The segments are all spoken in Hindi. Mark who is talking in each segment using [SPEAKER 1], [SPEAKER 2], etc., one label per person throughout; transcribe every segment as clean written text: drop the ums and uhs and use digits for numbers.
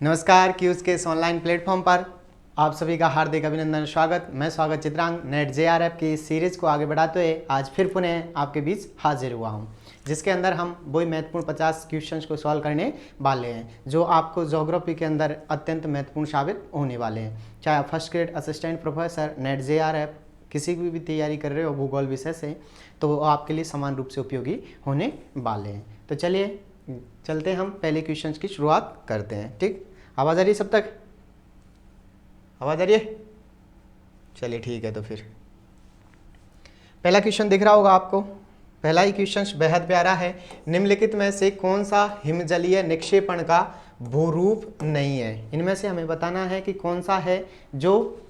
[SPEAKER 1] नमस्कार, क्यूज के इस ऑनलाइन प्लेटफॉर्म पर आप सभी का हार्दिक अभिनंदन, स्वागत। मैं स्वागत चित्रांग नेट जेआरएफ की इस सीरीज को आगे बढ़ाते हुए आज फिर पुनः आपके बीच हाजिर हुआ हूं, जिसके अंदर हम वही महत्वपूर्ण 50 क्वेश्चंस को सॉल्व करने वाले हैं जो आपको ज्योग्राफी के अंदर अत्यंत महत्वपूर्ण साबित होने वाले हैं। चाहे आप first grade assistant professor net JRF किसी की भी तैयारी कर रहे हो भूगोल विषय से, तो वो आपके लिए समान रूप से उपयोगी होने वाले हैं। तो चलिए चलते हैं, हम पहले क्वेश्चन की शुरुआत करते हैं। ठीक, आवाज़ आ रही है सब तक? आवाज़ आ रही है? चलिए ठीक है। तो फिर पहला क्वेश्चन दिख रहा होगा आपको। पहला ही क्वेश्चन बेहद प्यारा है। निम्नलिखित में से कौन सा हिमजलीय निक्षेपण का भूरूप नहीं है? इनमें से हमें बताना है कि कौन सा है जो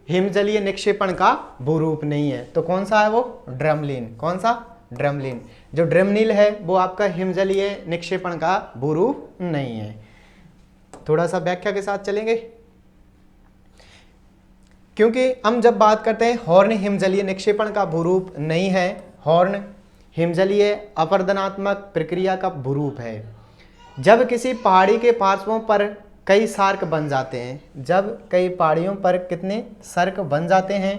[SPEAKER 1] हिमजलीय निक्षेपण का भूरूप नहीं है। तो कौन सा है वो? ड्रमलिन। कौन सा? ड्रमलिन। जो ड्रमनील है वो आपका हिमजलीय निक्षेपण का भूरूप नहीं है। थोड़ा सा व्याख्या के साथ चलेंगे, क्योंकि हम जब बात करते हैं हॉर्न हिमजलीय निक्षेपण का भूरूप नहीं है, हॉर्न हिमजलीय अपरदनात्मक प्रक्रिया का भूरूप है। जब किसी पहाड़ी के पार्श्वों पर कई सार्क बन जाते हैं, जब कई पहाड़ियों पर कितने सर्क बन जाते हैं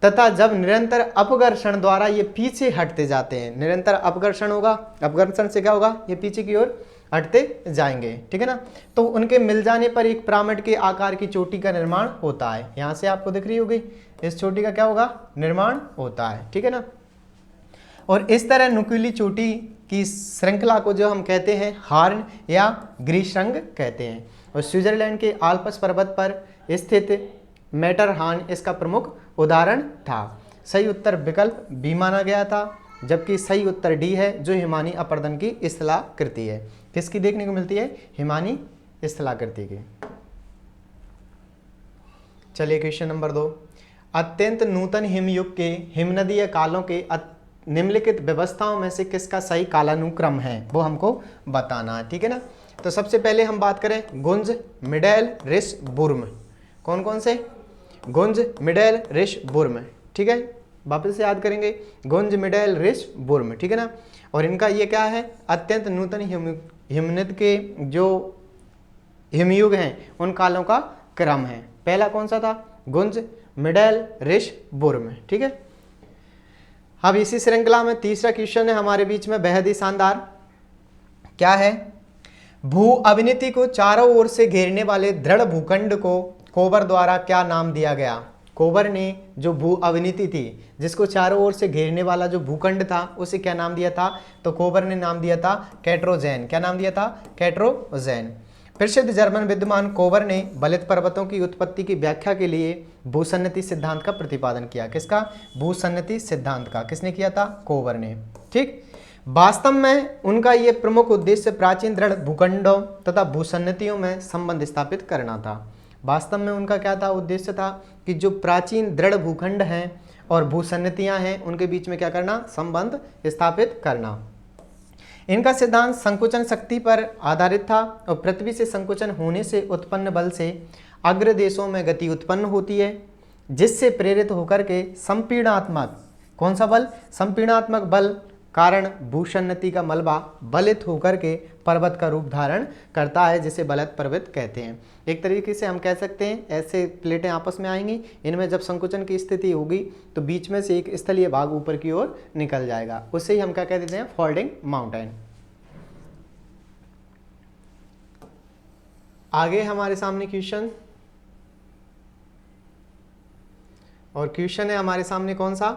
[SPEAKER 1] तथा जब निरंतर अपघर्षण द्वारा ये पीछे हटते जाते हैं, निरंतर अपघर्षण होगा, अपघर्षण से क्या होगा? ये पीछे की ओर हटते जाएंगे, ठीक है ना। तो उनके मिल जाने पर एक पिरामिड के आकार की चोटी का निर्माण होता है। यहाँ से आपको दिख रही होगी, इस चोटी का क्या होगा? निर्माण होता है, ठीक है ना। और इस तरह नुकीली चोटी की श्रृंखला को जो हम कहते हैं हॉर्न या ग्रीशृंग कहते हैं। और स्विट्जरलैंड के आल्प्स पर्वत पर स्थित मैटरहॉर्न इसका प्रमुख उदाहरण था। सही उत्तर विकल्प बी माना गया था, जबकि सही उत्तर डी है जो हिमानी अपरदन की स्थलाकृति है। किसकी देखने को मिलती है? हिमानी स्थलाकृति की। चलिए क्वेश्चन नंबर 2। अत्यंत नूतन हिमयुग के हिमनदीय कालों के निम्नलिखित व्यवस्थाओं में से किसका सही कालानुक्रम है वो हमको बताना है, ठीक है ना। तो सबसे पहले हम बात करें गुंज, मिडेल, रिश, बुर्म। कौन कौन से? गुंज, मिडेल, रिश, बुर्म, ठीक है। वापस से याद करेंगे, गुंज, मिडेल, रिश, बुर्म, ठीक है ना। और इनका ये क्या है? अत्यंत नूतन हिमनद के जो हिमयुग हैं उन कालों का क्रम है। पहला कौन सा था? गुंज, मिडेल, रिश, बुर्म, ठीक है। अब इसी श्रृंखला में तीसरा क्वेश्चन है हमारे बीच में, बेहद ही शानदार। क्या है? भू अवनति को चारों ओर से घेरने वाले दृढ़ भूखंड को कोबर द्वारा क्या नाम दिया गया? कोबर ने जो भू अवनति थी, जिसको चारों ओर से घेरने वाला जो भूखंड था, उसे क्या नाम दिया था? तो कोबर ने नाम दिया था कैट्रोजेन। क्या नाम दिया था? कैट्रोजेन। प्रसिद्ध जर्मन विद्वान कोबर ने बलित पर्वतों की उत्पत्ति की व्याख्या के लिए भूसन्नति सिद्धांत का प्रतिपादन किया। किसका? भूसन्नति सिद्धांत का। किसने किया था? कोबर ने, ठीक। वास्तव में उनका ये प्रमुख उद्देश्य प्राचीन दृढ़ भूखंडों तथा भूसन्नतियों में संबंध स्थापित करना था। वास्तव में उनका क्या था? उद्देश्य था कि जो प्राचीन दृढ़ भूखंड हैं और भूसन्नतियां हैं उनके बीच में क्या करना? संबंध स्थापित करना। इनका सिद्धांत संकुचन शक्ति पर आधारित था और पृथ्वी से संकुचन होने से उत्पन्न बल से अग्र देशों में गति उत्पन्न होती है, जिससे प्रेरित होकर के संपीड़नात्मक, कौन सा बल? संपीड़नात्मक बल कारण भूसन्नति का मलबा बलित होकर के पर्वत का रूप धारण करता है, जिसे बलित पर्वत कहते हैं। एक तरीके से हम कह सकते हैं ऐसे प्लेटें आपस में आएंगी, इनमें जब संकुचन की स्थिति होगी तो बीच में से एक स्थलीय भाग ऊपर की ओर निकल जाएगा, उससे ही हम क्या कह देते हैं? Folding mountain. आगे हमारे सामने क्वेश्चन, और क्वेश्चन है हमारे सामने कौन सा?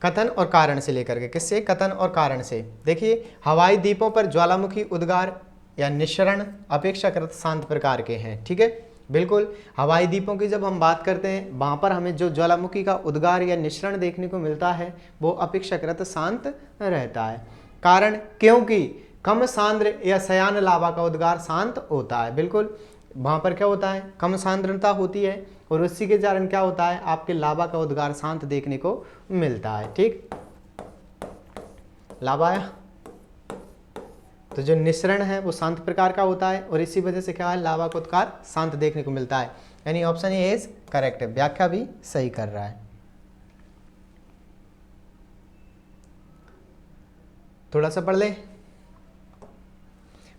[SPEAKER 1] कथन और कारण से लेकर के। किससे? कथन और कारण से। देखिए, हवाई द्वीपों पर ज्वालामुखी उद्गार या निःसरण अपेक्षाकृत शांत प्रकार के हैं, ठीक है। बिल्कुल, हवाई द्वीपों की जब हम बात करते हैं वहाँ पर हमें जो ज्वालामुखी का उद्गार या निःसरण देखने को मिलता है वो अपेक्षाकृत शांत रहता है। कारण? क्योंकि कम सांद्र या शयान लावा का उद्गार शांत होता है। बिल्कुल, वहाँ पर क्या होता है? कम सांद्रता होती है और उसी के कारण क्या होता है? आपके लावा का उद्गार शांत देखने को मिलता है, ठीक। लावा आया तो जो निःसरण है वो शांत प्रकार का होता है और इसी वजह से क्या है? लावा का उद्गार शांत देखने को मिलता है। यानी ऑप्शन ए इज करेक्ट है, व्याख्या भी सही कर रहा है। थोड़ा सा पढ़ ले।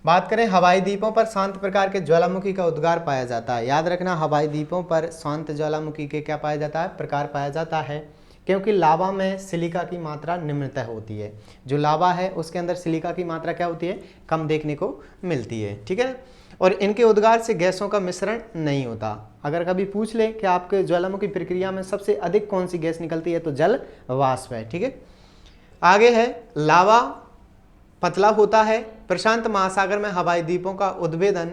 [SPEAKER 1] बात करें हवाई द्वीपों पर शांत प्रकार के ज्वालामुखी का उद्गार पाया जाता है। याद रखना, हवाई द्वीपों पर शांत ज्वालामुखी के क्या पाया जाता है, प्रकार पाया जाता है, क्योंकि लावा में सिलिका की मात्रा निम्नतः होती है। जो लावा है उसके अंदर सिलिका की मात्रा क्या होती है, कम देखने को मिलती है, ठीक है। और इनके उद्गार से गैसों का मिश्रण नहीं होता। अगर कभी पूछ ले कि आपके ज्वालामुखी प्रक्रिया में सबसे अधिक कौन सी गैस निकलती है, तो जल वाष्प है, ठीक है। आगे है लावा पतला होता है। प्रशांत महासागर में हवाई द्वीपों का उद्भेदन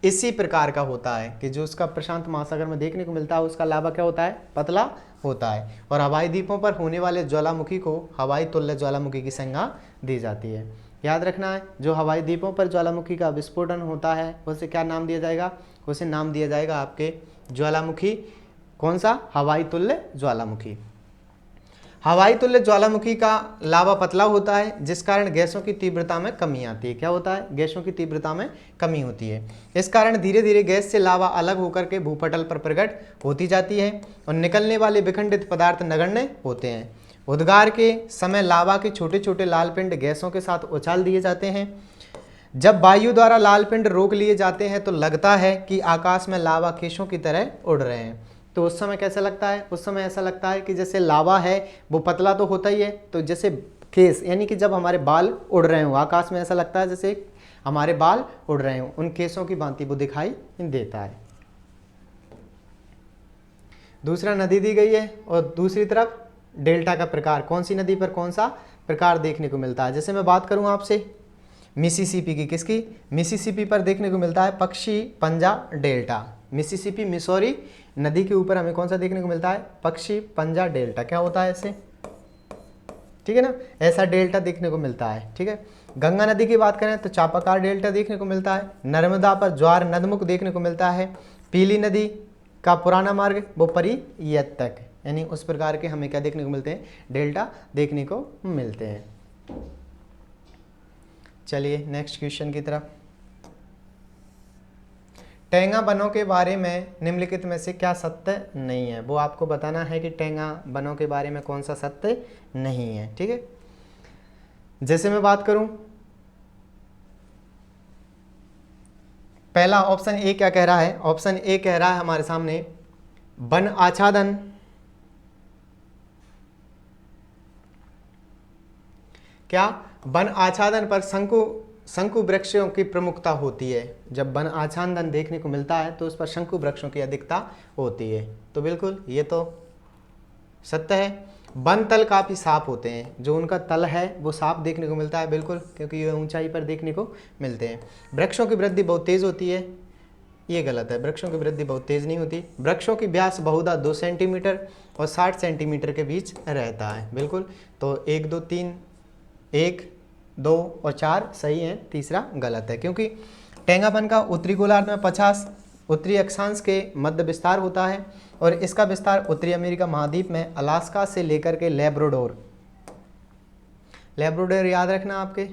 [SPEAKER 1] इसी प्रकार का होता है कि जो उसका प्रशांत महासागर में देखने को मिलता है उसका लावा क्या होता है, पतला होता है। और हवाई द्वीपों पर होने वाले ज्वालामुखी को हवाई तुल्य ज्वालामुखी की संज्ञा दी जाती है। याद रखना है, जो हवाई द्वीपों पर ज्वालामुखी का विस्फोटन होता है उसे क्या नाम दिया जाएगा, उसे नाम दिया जाएगा आपके ज्वालामुखी, कौन सा, हवाई तुल्य ज्वालामुखी। हवाई तुल्य ज्वालामुखी का लावा पतला होता है, जिस कारण गैसों की तीव्रता में कमी आती है। क्या होता है, गैसों की तीव्रता में कमी होती है। इस कारण धीरे धीरे गैस से लावा अलग होकर के भूपटल पर प्रकट होती जाती है और निकलने वाले विखंडित पदार्थ नगण्य होते हैं। उद्गार के समय लावा के छोटे छोटे लाल पिंड गैसों के साथ उछाल दिए जाते हैं। जब वायु द्वारा लाल पिंड रोक लिए जाते हैं तो लगता है कि आकाश में लावा केशों की तरह उड़ रहे हैं। तो उस समय कैसा लगता है, उस समय ऐसा लगता है कि जैसे लावा है वो पतला तो होता ही है, तो जैसे केस, यानी कि जब हमारे बाल उड़ रहे हो आकाश में, ऐसा लगता है जैसे हमारे बाल उड़ रहे हो, उन केसों की भांति वो दिखाई देता है। दूसरा नदी दी गई है और दूसरी तरफ डेल्टा का प्रकार, कौन सी नदी पर कौन सा प्रकार देखने को मिलता है। जैसे मैं बात करूं आपसे मिसिसिपी की, किसकी, मिसिसिपी पर देखने को मिलता है पक्षी पंजा डेल्टा। मिसिसिपी मिसौरी नदी के ऊपर हमें कौन सा देखने को मिलता है, पक्षी पंजा डेल्टा। क्या होता है ऐसे, ठीक है ना, ऐसा डेल्टा देखने को मिलता है, ठीक है। गंगा नदी की बात करें तो चापाकार डेल्टा देखने को मिलता है। नर्मदा पर ज्वार नदमुख देखने को मिलता है। पीली नदी का पुराना मार्ग वो परियतक, यानी उस प्रकार के हमें क्या देखने को मिलते हैं, डेल्टा देखने को मिलते हैं। चलिए नेक्स्ट क्वेश्चन की तरफ। टेंगा वनों के बारे में निम्नलिखित में से क्या सत्य नहीं है, वो आपको बताना है कि टेंगा वनों के बारे में कौन सा सत्य नहीं है, ठीक है। जैसे मैं बात करूं, पहला ऑप्शन ए क्या कह रहा है, ऑप्शन ए कह रहा है हमारे सामने वन आच्छादन, क्या, वन आच्छादन पर शंकु वृक्षों की प्रमुखता होती है। जब वन आच्छादन देखने को मिलता है तो उस पर शंकु वृक्षों की अधिकता होती है। तो बिल्कुल ये तो सत्य है। वन तल काफ़ी साफ होते हैं, जो उनका तल है वो साफ देखने को मिलता है, बिल्कुल, क्योंकि ये ऊंचाई पर देखने को मिलते हैं। वृक्षों की वृद्धि बहुत तेज़ होती है, ये गलत है, वृक्षों की वृद्धि बहुत तेज़ नहीं होती। वृक्षों की व्यास बहुधा 2 सेंटीमीटर और 60 सेंटीमीटर के बीच रहता है, बिल्कुल। तो 1 2 3, 1 2 और 4 सही है, तीसरा गलत है, क्योंकि टेंगावन का उत्तरी गोलार्ध में 50 उत्तरी अक्षांश के मध्य विस्तार होता है और इसका विस्तार उत्तरी अमेरिका महाद्वीप में अलास्का से लेकर के लेब्राडोर याद रखना आपके,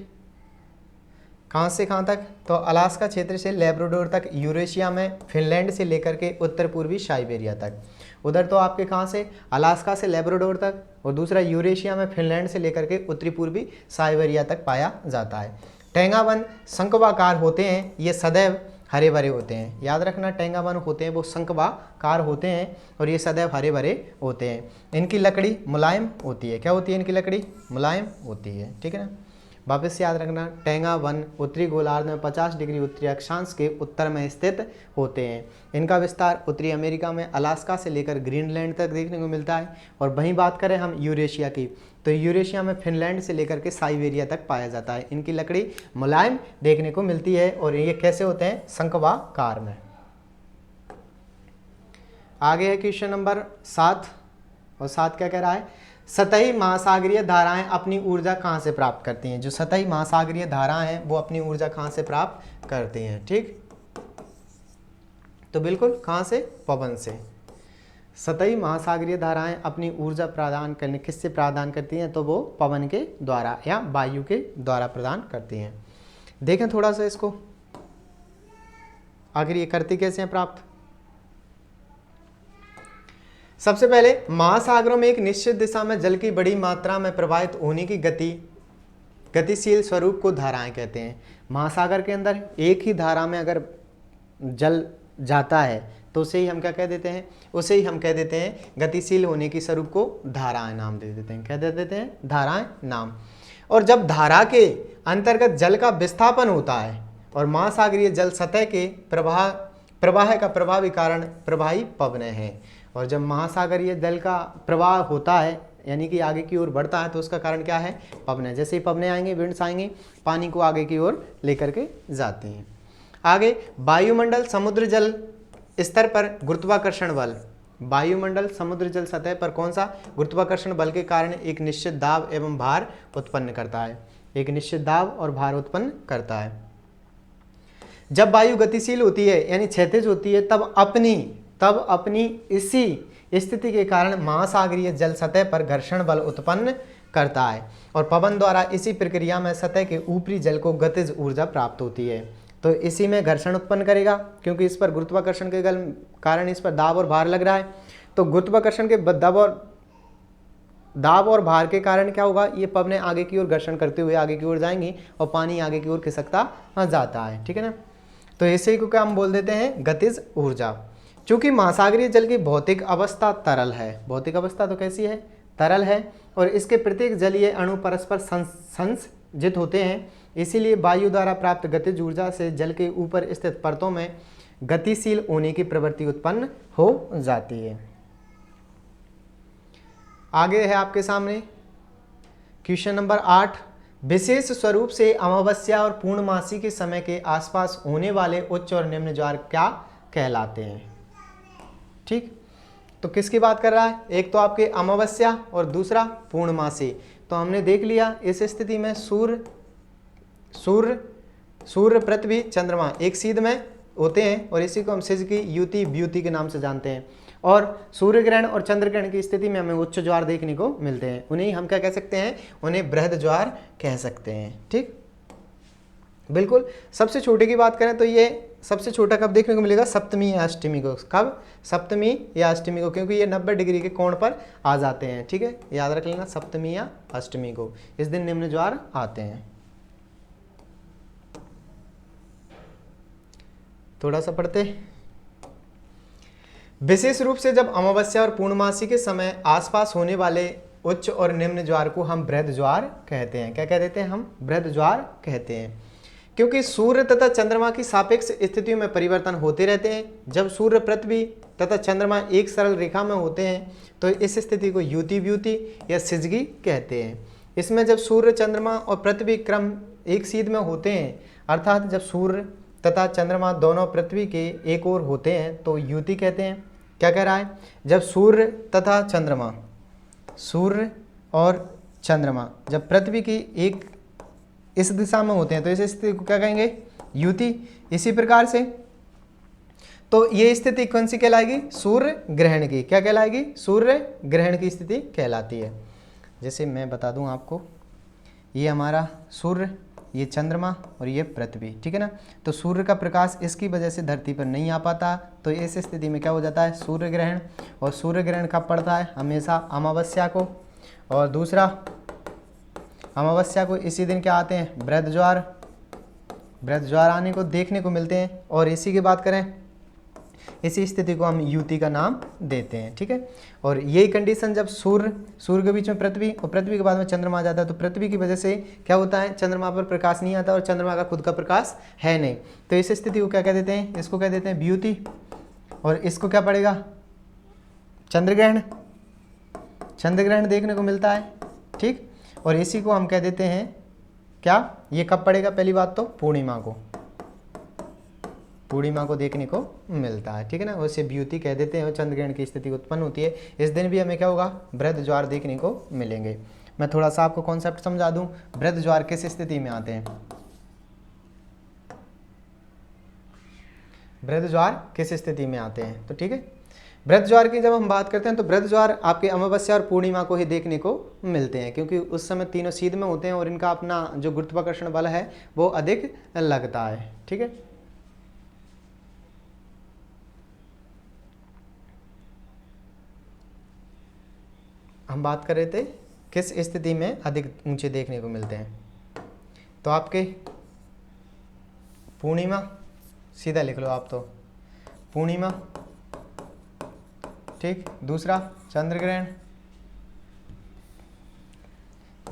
[SPEAKER 1] कहाँ से कहाँ तक, तो अलास्का क्षेत्र से लेब्राडोर तक, यूरेशिया में फिनलैंड से लेकर के उत्तर पूर्वी साइबेरिया तक। उधर तो आपके कहाँ से, अलास्का से लेब्राडोर तक, और दूसरा यूरेशिया में फिनलैंड से लेकर के उत्तरी पूर्वी साइबेरिया तक पाया जाता है। टेंगावन शंक्वाकार होते हैं, ये सदैव हरे भरे होते हैं। याद रखना, टेंगावन होते हैं वो शंक्वाकार होते हैं और ये सदैव हरे भरे होते हैं। इनकी लकड़ी मुलायम होती है। क्या होती है इनकी लकड़ी, मुलायम होती है, ठीक है ना। वापस से याद रखना, टेंगावन उत्तरी गोलार्ध में 50 डिग्री उत्तरी अक्षांश के उत्तर में स्थित होते हैं। इनका विस्तार उत्तरी अमेरिका में अलास्का से लेकर ग्रीनलैंड तक देखने को मिलता है। और वहीं बात करें हम यूरेशिया की, तो यूरेशिया में फिनलैंड से लेकर के साइबेरिया तक पाया जाता है। इनकी लकड़ी मुलायम देखने को मिलती है और ये कैसे होते हैं, शंक्वाकार में। आगे है क्वेश्चन नंबर 7, और 7 क्या कह रहा है, सतही महासागरीय धाराएं अपनी ऊर्जा कहाँ से प्राप्त करती हैं। जो सतही महासागरीय धाराएं हैं वो अपनी ऊर्जा कहाँ से प्राप्त करती हैं, ठीक, तो बिल्कुल कहाँ से, पवन से। सतही महासागरीय धाराएं अपनी ऊर्जा प्रदान करने किससे प्रदान करती हैं, तो वो पवन के द्वारा या वायु के द्वारा प्रदान करती हैं। देखें थोड़ा सा इसको, आखिर ये करती कैसे हैं प्राप्त। सबसे पहले महासागरों में एक निश्चित दिशा में जल की बड़ी मात्रा में प्रवाहित होने की गतिशील स्वरूप को धाराएं कहते हैं। महासागर के अंदर एक ही धारा में अगर जल जाता है तो उसे ही हम क्या कह देते हैं, उसे ही हम कह देते हैं गतिशील होने की स्वरूप को धाराएं नाम दे देते हैं। क्या दे देते हैं? धाराएं नाम। और जब धारा के अंतर्गत जल का विस्थापन होता है और महासागरीय जल सतह के प्रवाह का प्रभावी कारण प्रवाही पवनें हैं। और जब महासागरीय जल का प्रवाह होता है यानी कि आगे की ओर बढ़ता है तो उसका कारण क्या है? पवनें। जैसे ही पवनें आएंगे, विंड्स आएंगे, पानी को आगे की ओर लेकर के जाती हैं। आगे वायुमंडल समुद्र जल स्तर पर गुरुत्वाकर्षण बल। वायुमंडल समुद्र जल सतह पर कौन सा? गुरुत्वाकर्षण बल के कारण एक निश्चित दाब एवं भार उत्पन्न करता है। एक निश्चित दाब और भार उत्पन्न करता है। जब वायु गतिशील होती है यानी क्षैतिज होती है तब अपनी इसी स्थिति के कारण महासागरीय जल सतह पर घर्षण बल उत्पन्न करता है और पवन द्वारा इसी प्रक्रिया में सतह के ऊपरी जल को गतिज ऊर्जा प्राप्त होती है। तो इसी में घर्षण उत्पन्न करेगा क्योंकि इस पर गुरुत्वाकर्षण के कारण इस पर दाब और भार लग रहा है। तो गुरुत्वाकर्षण के दाब और भार के कारण क्या होगा? ये पवनें आगे की ओर घर्षण करते हुए आगे की ओर जाएंगी और पानी आगे की ओर खिसकता जाता है। ठीक है ना? तो इसी को क्या हम बोल देते हैं? गतिज ऊर्जा। चूंकि महासागरीय जल की भौतिक अवस्था तरल है, भौतिक अवस्था तो कैसी है? तरल है, और इसके प्रत्येक जलीय अणु परस्पर संसर्जित होते हैं, इसीलिए वायु द्वारा प्राप्त गतिज ऊर्जा से जल के ऊपर स्थित परतों में गतिशील होने की प्रवृत्ति उत्पन्न हो जाती है। आगे है आपके सामने क्वेश्चन नंबर 8। विशेष स्वरूप से अमावस्या और पूर्णमासी के समय के आसपास होने वाले उच्च और निम्न ज्वार क्या कहलाते हैं? ठीक, तो किसकी बात कर रहा है? एक तो आपके अमावस्या और दूसरा पूर्णमासी। तो हमने देख लिया इस स्थिति में सूर्य पृथ्वी चंद्रमा एक सीध में होते हैं और इसी को हम सिज की युति व्युति के नाम से जानते हैं। और सूर्य ग्रहण और चंद्र ग्रहण की स्थिति में हमें उच्च ज्वार देखने को मिलते हैं। उन्हें हम क्या कह सकते हैं? उन्हें बृहद ज्वार कह सकते हैं। ठीक, बिल्कुल। सबसे छोटे की बात करें तो ये सबसे छोटा कब देखने को मिलेगा? सप्तमी या अष्टमी को। कब? सप्तमी या अष्टमी को, क्योंकि ये 90 डिग्री के कोण पर आ जाते हैं। ठीक है, याद रख लेना, सप्तमी या अष्टमी को इस दिन निम्न ज्वार आते हैं। थोड़ा सा पढ़ते। विशेष रूप से जब अमावस्या और पूर्णमासी के समय आसपास होने वाले उच्च और निम्न ज्वार को हम बृहद ज्वार कहते हैं। क्या कह देते हैं? हम बृहद ज्वार कहते हैं, क्योंकि सूर्य तथा चंद्रमा की सापेक्ष स्थितियों में परिवर्तन होते रहते हैं। जब सूर्य पृथ्वी तथा चंद्रमा एक सरल रेखा में होते हैं तो इस स्थिति को युति व्युति या सिजगी कहते हैं। इसमें जब सूर्य चंद्रमा और पृथ्वी क्रम एक सीध में होते हैं, अर्थात जब सूर्य तथा चंद्रमा दोनों पृथ्वी के एक ओर होते हैं तो युति कहते हैं। क्या कह रहा है? जब सूर्य तथा चंद्रमा, सूर्य और चंद्रमा जब पृथ्वी की एक इस दिशा में होते हैं तो इस स्थिति को क्या कहेंगे? युति। इसी प्रकार से तो ये स्थिति कौन सी कहलाएगी? सूर्य ग्रहण की। क्या कहलाएगी? सूर्य ग्रहण की स्थिति कहलाती है। जैसे मैं बता दूं आपको, ये हमारा सूर्य, ये चंद्रमा और ये पृथ्वी। ठीक है ना? तो सूर्य का प्रकाश इसकी वजह से धरती पर नहीं आ पाता, तो इस स्थिति में क्या हो जाता है? सूर्य ग्रहण। और सूर्य ग्रहण कब पड़ता है? हमेशा अमावस्या को। और दूसरा, अमावस्या को इसी दिन क्या आते हैं? बृहद ज्वार। बृहद ज्वार आने को देखने को मिलते हैं। और इसी की बात करें, इसी स्थिति को हम युति का नाम देते हैं। ठीक है, और यही कंडीशन जब सूर्य के बीच में पृथ्वी और पृथ्वी के बाद में चंद्रमा आ जाता है तो पृथ्वी की वजह से क्या होता है? चंद्रमा पर प्रकाश नहीं आता और चंद्रमा का खुद का प्रकाश है नहीं, तो इस स्थिति को क्या कह देते हैं? इसको कह देते हैं व्युति। और इसको क्या पड़ेगा? चंद्रग्रहण। चंद्रग्रहण देखने को मिलता है। ठीक, और इसी को हम कह देते हैं क्या? ये कब पड़ेगा? पहली बात तो पूर्णिमा को, पूर्णिमा को देखने को मिलता है। ठीक है ना, उसे व्युति कह देते हैं और चंद्रग्रहण की स्थिति उत्पन्न होती है। इस दिन भी हमें क्या होगा? बृहद ज्वार देखने को मिलेंगे। मैं थोड़ा सा आपको कॉन्सेप्ट समझा दूं, बृहद ज्वार किस स्थिति में आते हैं? बृहद ज्वार किस स्थिति में आते हैं? तो ठीक है, बृहद ज्वार की जब हम बात करते हैं तो बृहद ज्वार आपके अमावस्या और पूर्णिमा को ही देखने को मिलते हैं, क्योंकि उस समय तीनों सीध में होते हैं और इनका अपना जो गुरुत्वाकर्षण बल है वो अधिक लगता है। ठीक है, हम बात कर रहे थे किस स्थिति में अधिक ऊंचे देखने को मिलते हैं। तो आपके पूर्णिमा, सीधा लिख लो आप तो पूर्णिमा, ठीक। दूसरा चंद्र ग्रहण,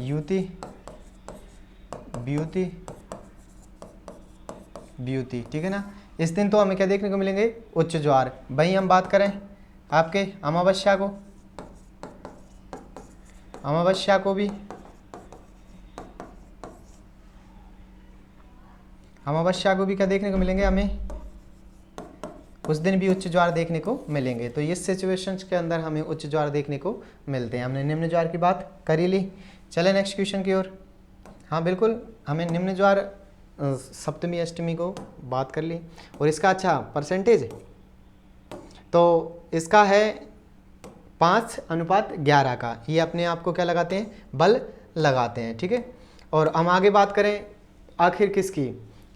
[SPEAKER 1] युति, ब्यूति, ब्यूति, ठीक है ना। इस दिन तो हमें क्या देखने को मिलेंगे, उच्च ज्वार। वहीं हम बात करें आपके अमावस्या को, अमावस्या को भी, अमावस्या को भी क्या देखने को मिलेंगे हमें, उस दिन भी उच्च ज्वार देखने को मिलेंगे। तो इस सिचुएशंस के अंदर हमें उच्च ज्वार देखने को मिलते हैं। हमने निम्न ज्वार की बात कर ही ली। चले नेक्स्ट क्वेश्चन की ओर। हाँ बिल्कुल, हमें निम्न ज्वार सप्तमी अष्टमी को बात कर ली। और इसका अच्छा परसेंटेज तो इसका है 5:11 का। ये अपने आप को क्या लगाते हैं, बल लगाते हैं, ठीक है। और हम आगे बात करें आखिर किसकी,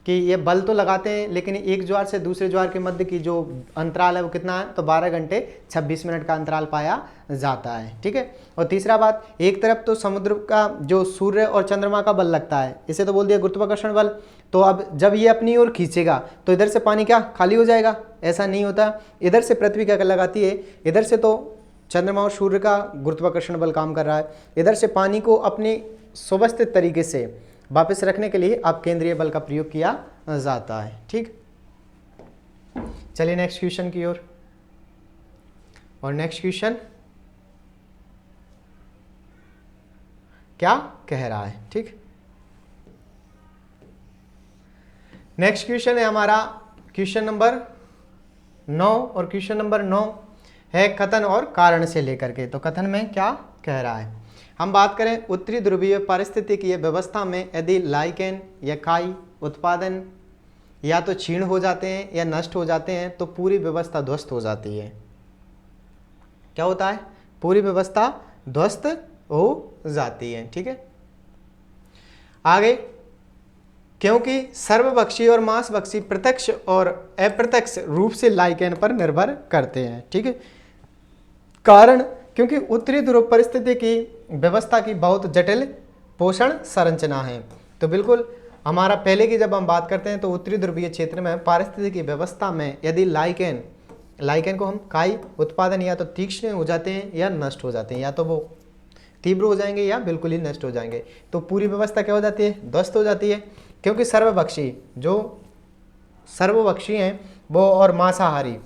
[SPEAKER 1] कि ये बल तो लगाते हैं लेकिन एक ज्वार से दूसरे ज्वार के मध्य की जो अंतराल है वो कितना है, तो 12 घंटे 26 मिनट का अंतराल पाया जाता है, ठीक है। और तीसरा बात, एक तरफ तो समुद्र का जो सूर्य और चंद्रमा का बल लगता है, इसे तो बोल दिया गुरुत्वाकर्षण बल। तो अब जब ये अपनी ओर खींचेगा तो इधर से पानी क्या खाली हो जाएगा, ऐसा नहीं होता। इधर से पृथ्वी क्या लगाती है, इधर से तो चंद्रमा और सूर्य का गुरुत्वाकर्षण बल काम कर रहा है, इधर से पानी को अपने सुव्यवस्थित तरीके से वापस रखने के लिए अब केंद्रीय बल का प्रयोग किया जाता है, ठीक। चलिए नेक्स्ट क्वेश्चन की ओर। और नेक्स्ट क्वेश्चन क्या कह रहा है, ठीक। नेक्स्ट क्वेश्चन है हमारा क्वेश्चन नंबर 9। और क्वेश्चन नंबर 9 है कथन और कारण से लेकर के। तो कथन में क्या कह रहा है, हम बात करें उत्तरी ध्रुवीय पारिस्थितिकीय व्यवस्था में यदि लाइकेन या काई उत्पादन या तो क्षीण हो जाते हैं या नष्ट हो जाते हैं तो पूरी व्यवस्था ध्वस्त हो जाती है। क्या होता है, पूरी व्यवस्था ध्वस्त हो जाती है, ठीक है। आगे, क्योंकि सर्वभक्षी और मांसभक्षी प्रत्यक्ष और अप्रत्यक्ष रूप से लाइकेन पर निर्भर करते हैं, ठीक है। कारण, क्योंकि उत्तरी ध्रुव परिस्थिति की व्यवस्था की बहुत जटिल पोषण संरचना है। तो बिल्कुल हमारा पहले की जब हम बात करते हैं तो उत्तरी ध्रुवीय क्षेत्र में पारिस्थितिकी व्यवस्था में यदि लाइकेन को हम काई उत्पादन या तो तीक्ष्ण हो जाते हैं या नष्ट हो जाते हैं, या तो वो तीव्र हो जाएंगे या बिल्कुल ही नष्ट हो जाएंगे, तो पूरी व्यवस्था क्या हो जाती है, ध्वस्त हो जाती है। क्योंकि सर्वभक्षी हैं वो और मांसाहारी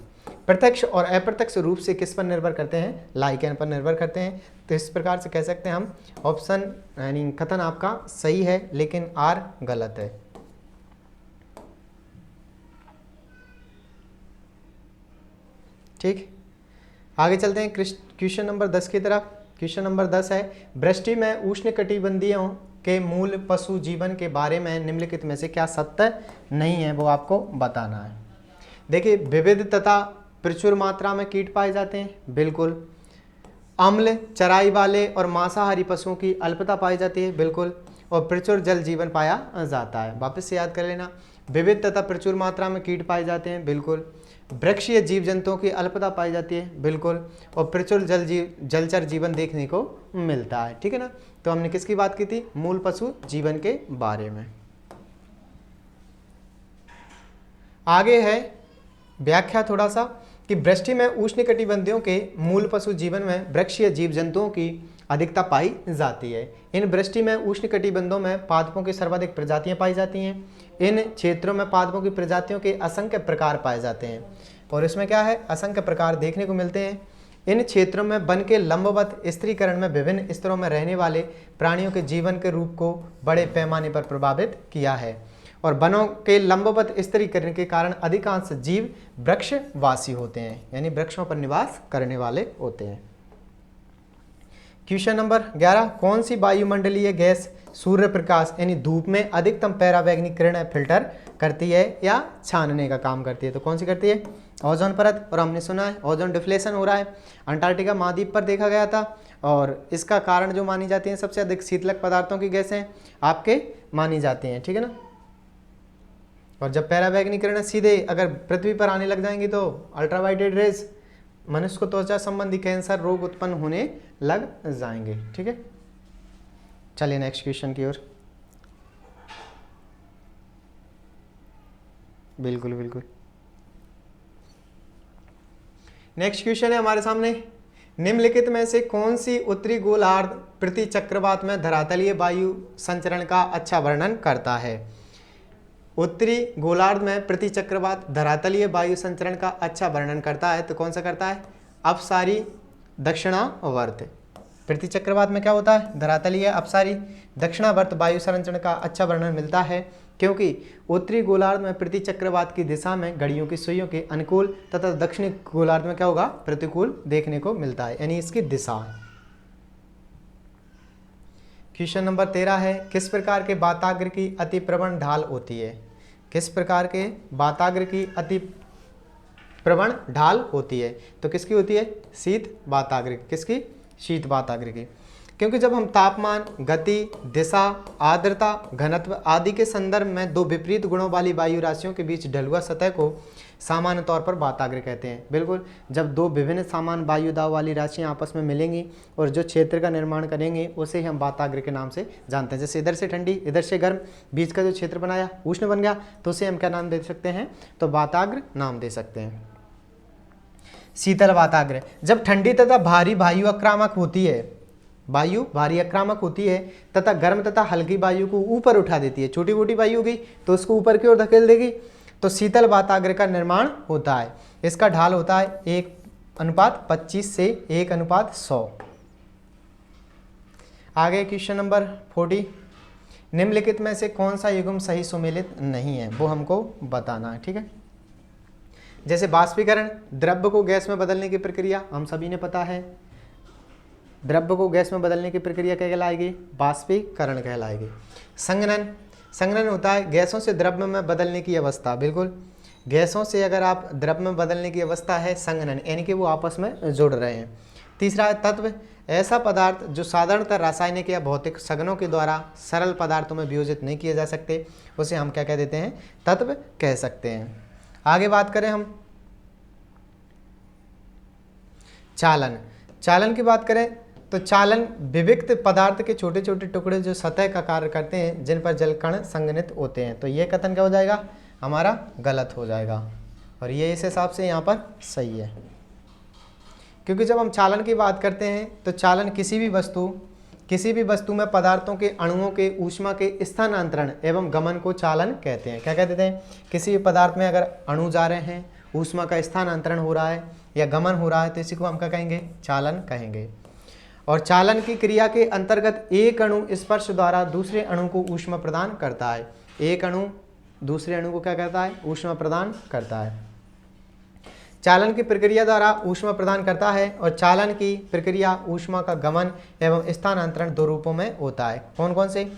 [SPEAKER 1] प्रत्यक्ष और अप्रत्यक्ष रूप से किस पर निर्भर करते हैं, लाइकेन पर निर्भर करते हैं। तो इस प्रकार से कह सकते हैं हम ऑप्शन यानी कथन आपका सही है लेकिन आर गलत है। ठीक, आगे चलते हैं क्वेश्चन नंबर 10 की तरफ। क्वेश्चन नंबर 10 है, वृष्टि में उष्णकटिबंधीयों के मूल पशु जीवन के बारे में निम्नलिखित में से क्या सत्य नहीं है, वो आपको बताना है। देखिए, विविध तथा प्रचुर मात्रा में कीट पाए जाते हैं, बिल्कुल। अम्ल, चराई वाले और मांसाहारी पशुओं की अल्पता पाई जाती है, बिल्कुल। और प्रचुर जल जीवन पाया जाता है। वापस से याद कर लेना, विविध तथा प्रचुर मात्रा में कीट पाए जाते हैं, बिल्कुल। वृक्षीय जीव जंतुओं की अल्पता पाई जाती है, बिल्कुल। और प्रचुर जलचर जीवन देखने को मिलता है, ठीक है ना। तो हमने किसकी बात की थी, मूल पशु जीवन के बारे में। आगे है व्याख्या थोड़ा सा कि वृष्टि में उष्णकटिबंधीयों के मूल पशु जीवन में वृक्षीय जीव जंतुओं की अधिकता पाई जाती है। इन वृष्टि में उष्णकटिबंधों में पादपों की सर्वाधिक प्रजातियां पाई जाती हैं। इन क्षेत्रों में पादपों की प्रजातियों के असंख्य प्रकार पाए जाते हैं। और इसमें क्या है, असंख्य प्रकार देखने को मिलते हैं। इन क्षेत्रों में वन के लंबवत स्थिरीकरण में विभिन्न स्तरों में रहने वाले प्राणियों के जीवन के रूप को बड़े पैमाने पर प्रभावित किया है। और वनों के लंबवत स्थिरीकरण के कारण अधिकांश जीव वृक्षवासी होते हैं, यानी वृक्षों पर निवास करने वाले होते हैं। क्वेश्चन नंबर 11, कौन सी वायुमंडलीय गैस सूर्य प्रकाश यानी धूप में अधिकतम परावैंगनिक किरणें फिल्टर करती है या छानने का काम करती है? तो कौन सी करती है, ओजोन परत। और हमने सुना है ओजोन डिफ्लेशन हो रहा है, अंटार्कटिका महाद्वीप पर देखा गया था। और इसका कारण जो मानी जाती है, सबसे अधिक शीतलक पदार्थों की गैसें आपके मानी जाती हैं, ठीक है ना। और जब परावैंगनिक किरणें सीधे अगर पृथ्वी पर आने लग जाएंगी तो अल्ट्रावायलेट रेज मनुष्य को त्वचा संबंधी कैंसर रोग उत्पन्न होने लग जाएंगे, ठीक है। चलिए नेक्स्ट क्वेश्चन की ओर। बिल्कुल बिल्कुल। नेक्स्ट क्वेश्चन है हमारे सामने, निम्नलिखित में से कौन सी उत्तरी गोलार्ध पृथ्वी चक्रवात में धरातलीय वायु संचरण का अच्छा वर्णन करता है? उत्तरी गोलार्ध में पृथ्वी चक्रवात धरातलीय वायु संचरण का अच्छा वर्णन करता है, तो कौन सा करता है? अपसारी दक्षिणावर्त। पृथ्वी चक्रवात में क्या होता है? धरातलीय अपसारी दक्षिणावर्त वायु संचरण का अच्छा वर्णन मिलता है, क्योंकि उत्तरी गोलार्ध में पृथ्वी चक्रवात की दिशा में घड़ियों की सुइयों के अनुकूल तथा दक्षिणी गोलार्ध में क्या होगा? प्रतिकूल देखने को मिलता है, यानी इसकी दिशा। क्वेश्चन नंबर 13 है, किस प्रकार के वाताग्र की अति प्रवण ढाल होती है? किस प्रकार के वाताग्र की अति प्रवण ढाल होती है? तो किसकी होती है? शीत वाताग्र। किसकी? शीत वाताग्र की। क्योंकि जब हम तापमान, गति, दिशा, आर्द्रता, घनत्व आदि के संदर्भ में दो विपरीत गुणों वाली वायु राशियों के बीच ढलुआ सतह को सामान्य तौर पर वाताग्र कहते हैं। बिल्कुल, जब दो विभिन्न समान वायु दाब वाली राशियां आपस में मिलेंगी और जो क्षेत्र का निर्माण करेंगे उसे हम वाताग्र के नाम से जानते हैं। जैसे इधर से ठंडी, इधर से गर्म, बीच का जो क्षेत्र बनाया उष्ण बन गया, तो उसे हम क्या नाम दे सकते हैं? तो वाताग्र नाम दे सकते हैं। शीतल वाताग्र, जब ठंडी तथा भारी वायु आक्रामक होती है, वायु भारी आक्रामक होती है तथा गर्म तथा हल्की वायु को ऊपर उठा देती है, छोटी मोटी वायु होगी तो उसको ऊपर की ओर धकेल देगी, तो शीतल वाताग्र का निर्माण होता है। इसका ढाल होता है 1:25 से 1:100। आगे क्वेश्चन नंबर 40, निम्नलिखित में से कौन सा युग्म सही सुमेलित नहीं है, वो हमको बताना है। ठीक है, जैसे बाष्पीकरण, द्रव्य को गैस में बदलने की प्रक्रिया हम सभी ने पता है। द्रव्य को गैस में बदलने की प्रक्रिया क्या कहलाएगी? बाष्पीकरण कहलाएगी। संघनन, संघनन होता है गैसों से द्रव्य में बदलने की अवस्था। बिल्कुल, गैसों से अगर आप द्रव्य में बदलने की अवस्था है संघनन, यानी कि वो आपस में जुड़ रहे हैं। तीसरा है तत्व, ऐसा पदार्थ जो साधारणतः रासायनिक या भौतिक सघनों के द्वारा सरल पदार्थों में वियोजित नहीं किए जा सकते, उसे हम क्या कह देते हैं? तत्व कह सकते हैं। आगे बात करें हम चालन। चालन की बात करें तो चालन विविक्त पदार्थ के छोटे छोटे टुकड़े जो सतह का कार्य करते हैं, जिन पर जलकण संघनित होते हैं। तो ये कथन क्या हो जाएगा? हमारा गलत हो जाएगा, और ये इस हिसाब से यहाँ पर सही है। क्योंकि जब हम चालन की बात करते हैं तो चालन किसी भी वस्तु में पदार्थों के अणुओं के ऊष्मा के स्थानांतरण एवं गमन को चालन कहते हैं। क्या कहते हैं? किसी भी पदार्थ में अगर अणु जा रहे हैं, ऊष्मा का स्थानांतरण हो रहा है या गमन हो रहा है, तो इसी को हम क्या कहेंगे? चालन कहेंगे। और चालन की क्रिया के अंतर्गत एक अणु स्पर्श द्वारा दूसरे अणु को ऊष्मा प्रदान करता है। एक अणु दूसरे अणु को क्या करता है? ऊष्मा प्रदान करता है। चालन की प्रक्रिया द्वारा ऊष्मा प्रदान करता है, और चालन की प्रक्रिया ऊष्मा का गमन एवं स्थानांतरण दो रूपों में होता है। कौन कौन से?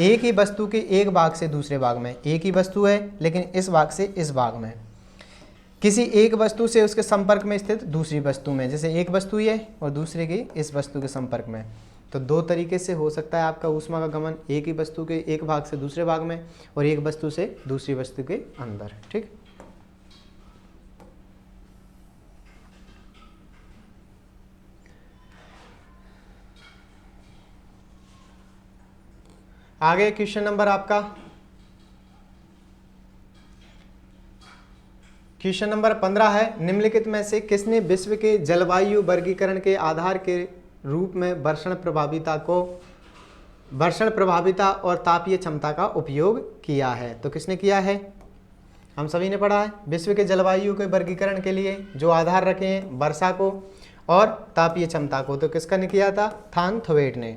[SPEAKER 1] एक ही वस्तु के एक भाग से दूसरे भाग में, एक ही वस्तु है लेकिन इस भाग से इस भाग में, किसी एक वस्तु से उसके संपर्क में स्थित दूसरी वस्तु में, जैसे एक वस्तु ये और दूसरे की इस वस्तु के संपर्क में। तो दो तरीके से हो सकता है आपका ऊष्मा का गमन, एक ही वस्तु के एक भाग से दूसरे भाग में और एक वस्तु से दूसरी वस्तु के अंदर। ठीक, आगे क्वेश्चन नंबर आपका क्वेश्चन नंबर 15 है, निम्नलिखित में से किसने विश्व के जलवायु वर्गीकरण के आधार के रूप में वर्षण प्रभाविता और तापीय क्षमता का उपयोग किया है? तो किसने किया है? हम सभी ने पढ़ा है, विश्व के जलवायु के वर्गीकरण के लिए जो आधार रखे हैं वर्षा को और तापीय क्षमता को, तो किसका ने किया था? थानथवेट ने।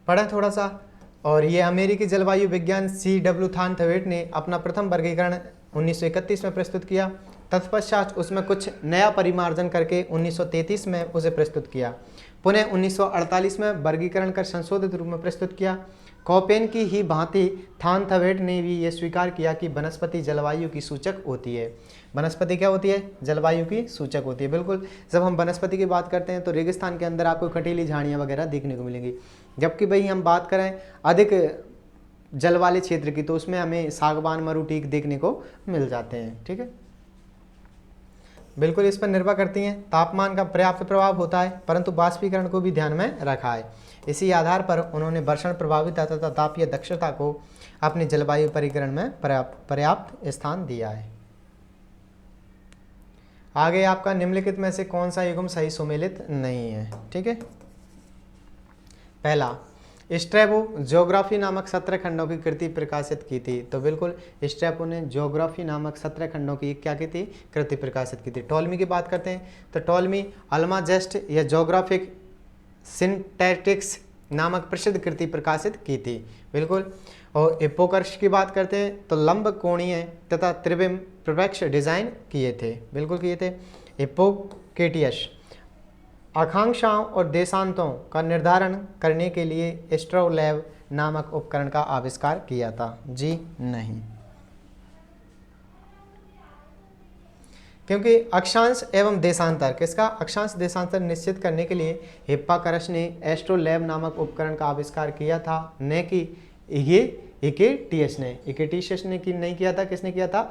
[SPEAKER 1] पढ़ा थोड़ा सा। और ये अमेरिकी जलवायु विज्ञान C.W. थानथवेट ने अपना प्रथम वर्गीकरण 1931 में प्रस्तुत किया। तत्पश्चात उसमें कुछ नया परिमार्जन करके 1933 में उसे प्रस्तुत किया। पुनः 1948 में वर्गीकरण कर संशोधित रूप में प्रस्तुत किया। कॉपेन की ही भांति थानथवेट ने भी ये स्वीकार किया कि वनस्पति जलवायु की सूचक होती है। वनस्पति क्या होती है? जलवायु की सूचक होती है। बिल्कुल, जब हम वनस्पति की बात करते हैं तो रेगिस्तान के अंदर आपको कटीली झाड़ियाँ वगैरह देखने को मिलेंगी, जबकि भाई हम बात करें अधिक जल वाले क्षेत्र की तो उसमें हमें सागवान, मरू, टीक देखने को मिल जाते हैं। ठीक है, बिल्कुल इस पर निर्भर करती हैं। तापमान का पर्याप्त प्रभाव होता है, परंतु बाष्पीकरण को भी ध्यान में रखा है। इसी आधार पर उन्होंने वर्षण प्रभाविता तथा तापीय दक्षता को अपनी जलवायु परिकरण में पर्याप्त स्थान दिया है। आगे आपका निम्नलिखित में से कौन सा युग्म सही सुमेलित नहीं है? ठीक है, पहला, स्ट्रैबो ज्योग्राफी नामक 17 खंडों की कृति प्रकाशित की थी। तो बिल्कुल स्ट्रैबो ने ज्योग्राफी नामक 17 खंडों की क्या की थी? कृति प्रकाशित की थी। टॉलमी की बात करते हैं तो टॉलमी अल्माजेस्ट या ज्योग्राफिक सिंटैक्टिक्स नामक प्रसिद्ध कृति प्रकाशित की थी। बिल्कुल। और हिप्पोकर्स की बात करते हैं तो लंब कोणीय तथा त्रिविम प्रवेक्ष डिजाइन किए थे। बिल्कुल किए थे। हिप्पोकेटियस अक्षांशों और देशांतों का निर्धारण करने के लिए एस्ट्रोलैब नामक उपकरण का आविष्कार किया था। जी नहीं, क्योंकि अक्षांश एवं देशांतर, किसका? अक्षांश देशांतर निश्चित करने के लिए हिप्पाकरस ने एस्ट्रोलैब नामक उपकरण का आविष्कार किया था, न कि ये इकेटियस ने। इकेटियस ने कि नहीं किया था, किसने किया था?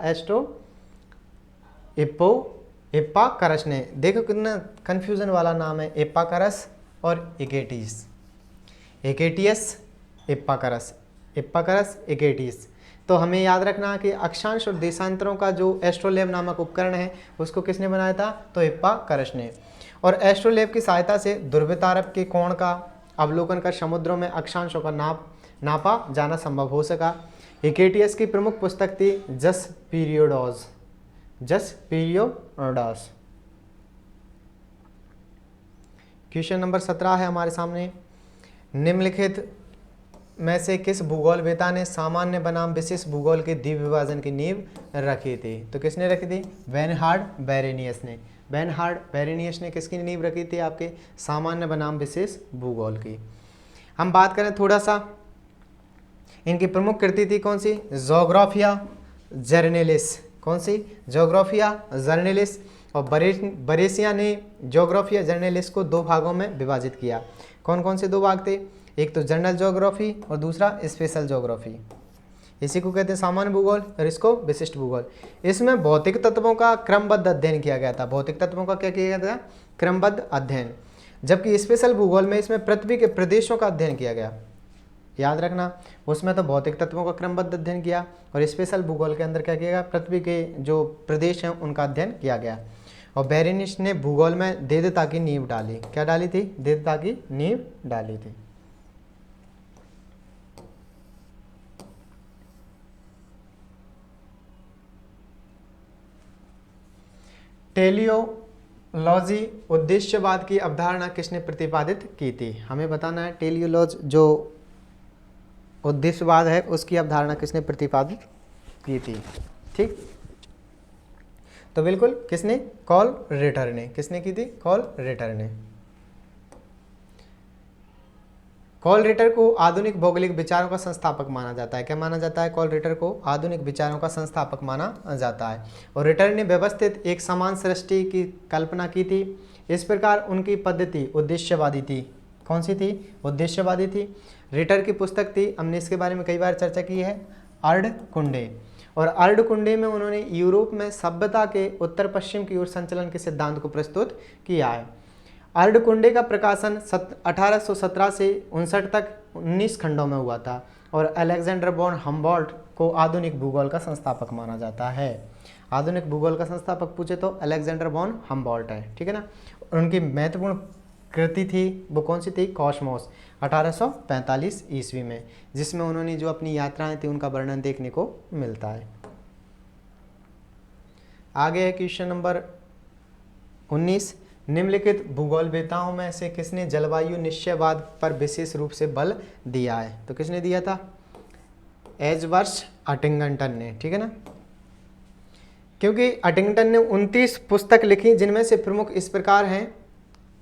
[SPEAKER 1] हिप्पाकरस ने। देखो कितना कंफ्यूजन वाला नाम है, हिप्पाकरस और इकेटियस। इकेटियस हिप्पाकरस, हिप्पाकरस इकेटियस। तो हमें याद रखना कि अक्षांश और देशांतरों का जो एस्ट्रोलैब नामक उपकरण है उसको किसने बनाया था? तो हिप्पाकरस ने। और एस्ट्रोलैब की सहायता से ध्रुवीतारक के कोण का अवलोकन कर समुद्रों में अक्षांशों का नापा जाना संभव हो सका। इकेटियस की प्रमुख पुस्तक थी जस पीरियोडोस। जस पीरियोडोस। क्वेश्चन नंबर 17 है हमारे सामने, निम्नलिखित में से किस भूगोलवेता ने सामान्य बनाम विशेष भूगोल के द्विविभाजन की नींव रखी थी? तो किसने रखी थी? बेनहार्ड बेरेनियस ने। बेनहार्ड बेरेनियस ने किसकी नींव रखी थी? आपके सामान्य बनाम विशेष भूगोल की। हम बात करें थोड़ा सा, इनकी प्रमुख कृति थी कौन सी? जोग्राफिया जर्नेलिस। कौन सी? जोग्राफिया जर्नेलिस। और बरेसिया ने जोग्राफिया जर्नेलिस को 2 भागों में विभाजित किया। कौन कौन से 2 भाग थे? एक तो जनरल ज्योग्राफी और दूसरा स्पेशल ज्योग्राफी। इसी को कहते हैं सामान्य भूगोल और इसको विशिष्ट भूगोल। इसमें भौतिक तत्वों का क्रमबद्ध अध्ययन किया गया था। भौतिक तत्वों का क्या किया गया था? क्रमबद्ध अध्ययन। जबकि स्पेशल भूगोल में इसमें पृथ्वी के प्रदेशों का अध्ययन किया गया। याद रखना, उसमें तो भौतिक तत्वों का क्रमबद्ध अध्ययन किया और स्पेशल भूगोल के अंदर क्या किया गया? पृथ्वी के जो प्रदेश हैं उनका अध्ययन किया गया। और बेरेनियस ने भूगोल में देवता की नींव डाली। क्या डाली थी? देवता की नींव डाली थी। टेलियोलॉजी उद्देश्यवाद की अवधारणा किसने प्रतिपादित की थी? हमें बताना है टेलियोलॉजी जो उद्देश्यवाद है उसकी अवधारणा किसने प्रतिपादित की थी। ठीक, तो बिल्कुल किसने? कॉल रिटर ने। किसने की थी? कॉल रिटर ने। कॉल रिटर को आधुनिक भौगोलिक विचारों का संस्थापक माना जाता है। क्या माना जाता है? कॉल रिटर को आधुनिक विचारों का संस्थापक माना जाता है। और रिटर ने व्यवस्थित एक समान सृष्टि की कल्पना की थी। इस प्रकार उनकी पद्धति उद्देश्यवादी थी। कौन सी थी? उद्देश्यवादी थी। रिटर की पुस्तक थी, हमने इसके बारे में कई बार चर्चा की है, अर्धकुंडे। और अर्धकुंडे में उन्होंने यूरोप में सभ्यता के उत्तर पश्चिम की ओर संचलन के सिद्धांत को प्रस्तुत किया है। अर्धकुंडे का प्रकाशन 1817 से 59 तक 19 खंडों में हुआ था। और अलेक्जेंडर वॉन हम्बोल्ट को आधुनिक भूगोल का संस्थापक माना जाता है। आधुनिक भूगोल का संस्थापक पूछे तो अलेक्जेंडर वॉन हम्बोल्ट है। ठीक है ना। उनकी महत्वपूर्ण कृति थी वो कौन सी थी? कॉस्मोस 1845 ईस्वी में, जिसमें उन्होंने जो अपनी यात्राएं थी उनका वर्णन देखने को मिलता है। आगे है क्वेश्चन नंबर 19, निम्नलिखित भूगोलवेताओं में से किसने जलवायु निश्चयवाद पर विशेष रूप से बल दिया है? तो किसने दिया था? एजवर्थ अटिंगटन ने। ठीक है ना, क्योंकि अटिंगटन ने 29 पुस्तक लिखी जिनमें से प्रमुख इस प्रकार हैं।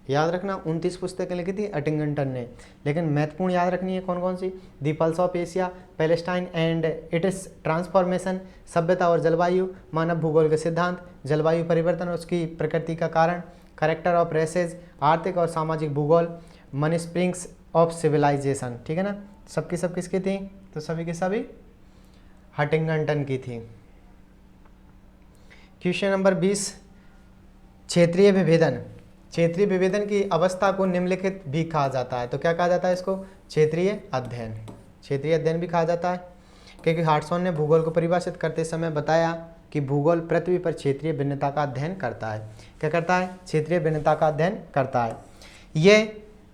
[SPEAKER 1] याद रखना 29 पुस्तकें लिखी थी अटिंगटन ने, लेकिन महत्वपूर्ण याद रखनी है कौन कौन सी? The pulse of Asia, Palestine and its transformation, सभ्यता और जलवायु, मानव भूगोल के सिद्धांत, जलवायु परिवर्तन और उसकी प्रकृति का कारण, कैरेक्टर ऑफ रेसेज, आर्थिक और सामाजिक भूगोल, मनी स्प्रिंग्स ऑफ सिविलाइजेशन। ठीक है ना, सबकी सब किसकी थी? तो सभी की सभी हटिंगटन की थी। क्वेश्चन नंबर 20, क्षेत्रीय विभेदन, क्षेत्रीय विभेदन की अवस्था को निम्नलिखित भी कहा जाता है। तो क्या कहा जाता है इसको? क्षेत्रीय अध्ययन, क्षेत्रीय अध्ययन भी कहा जाता है। क्योंकि हार्टसॉन ने भूगोल को परिभाषित करते समय बताया कि भूगोल पृथ्वी पर क्षेत्रीय भिन्नता का अध्ययन करता है। क्या करता है? क्षेत्रीय भिन्नता का अध्ययन करता है। यह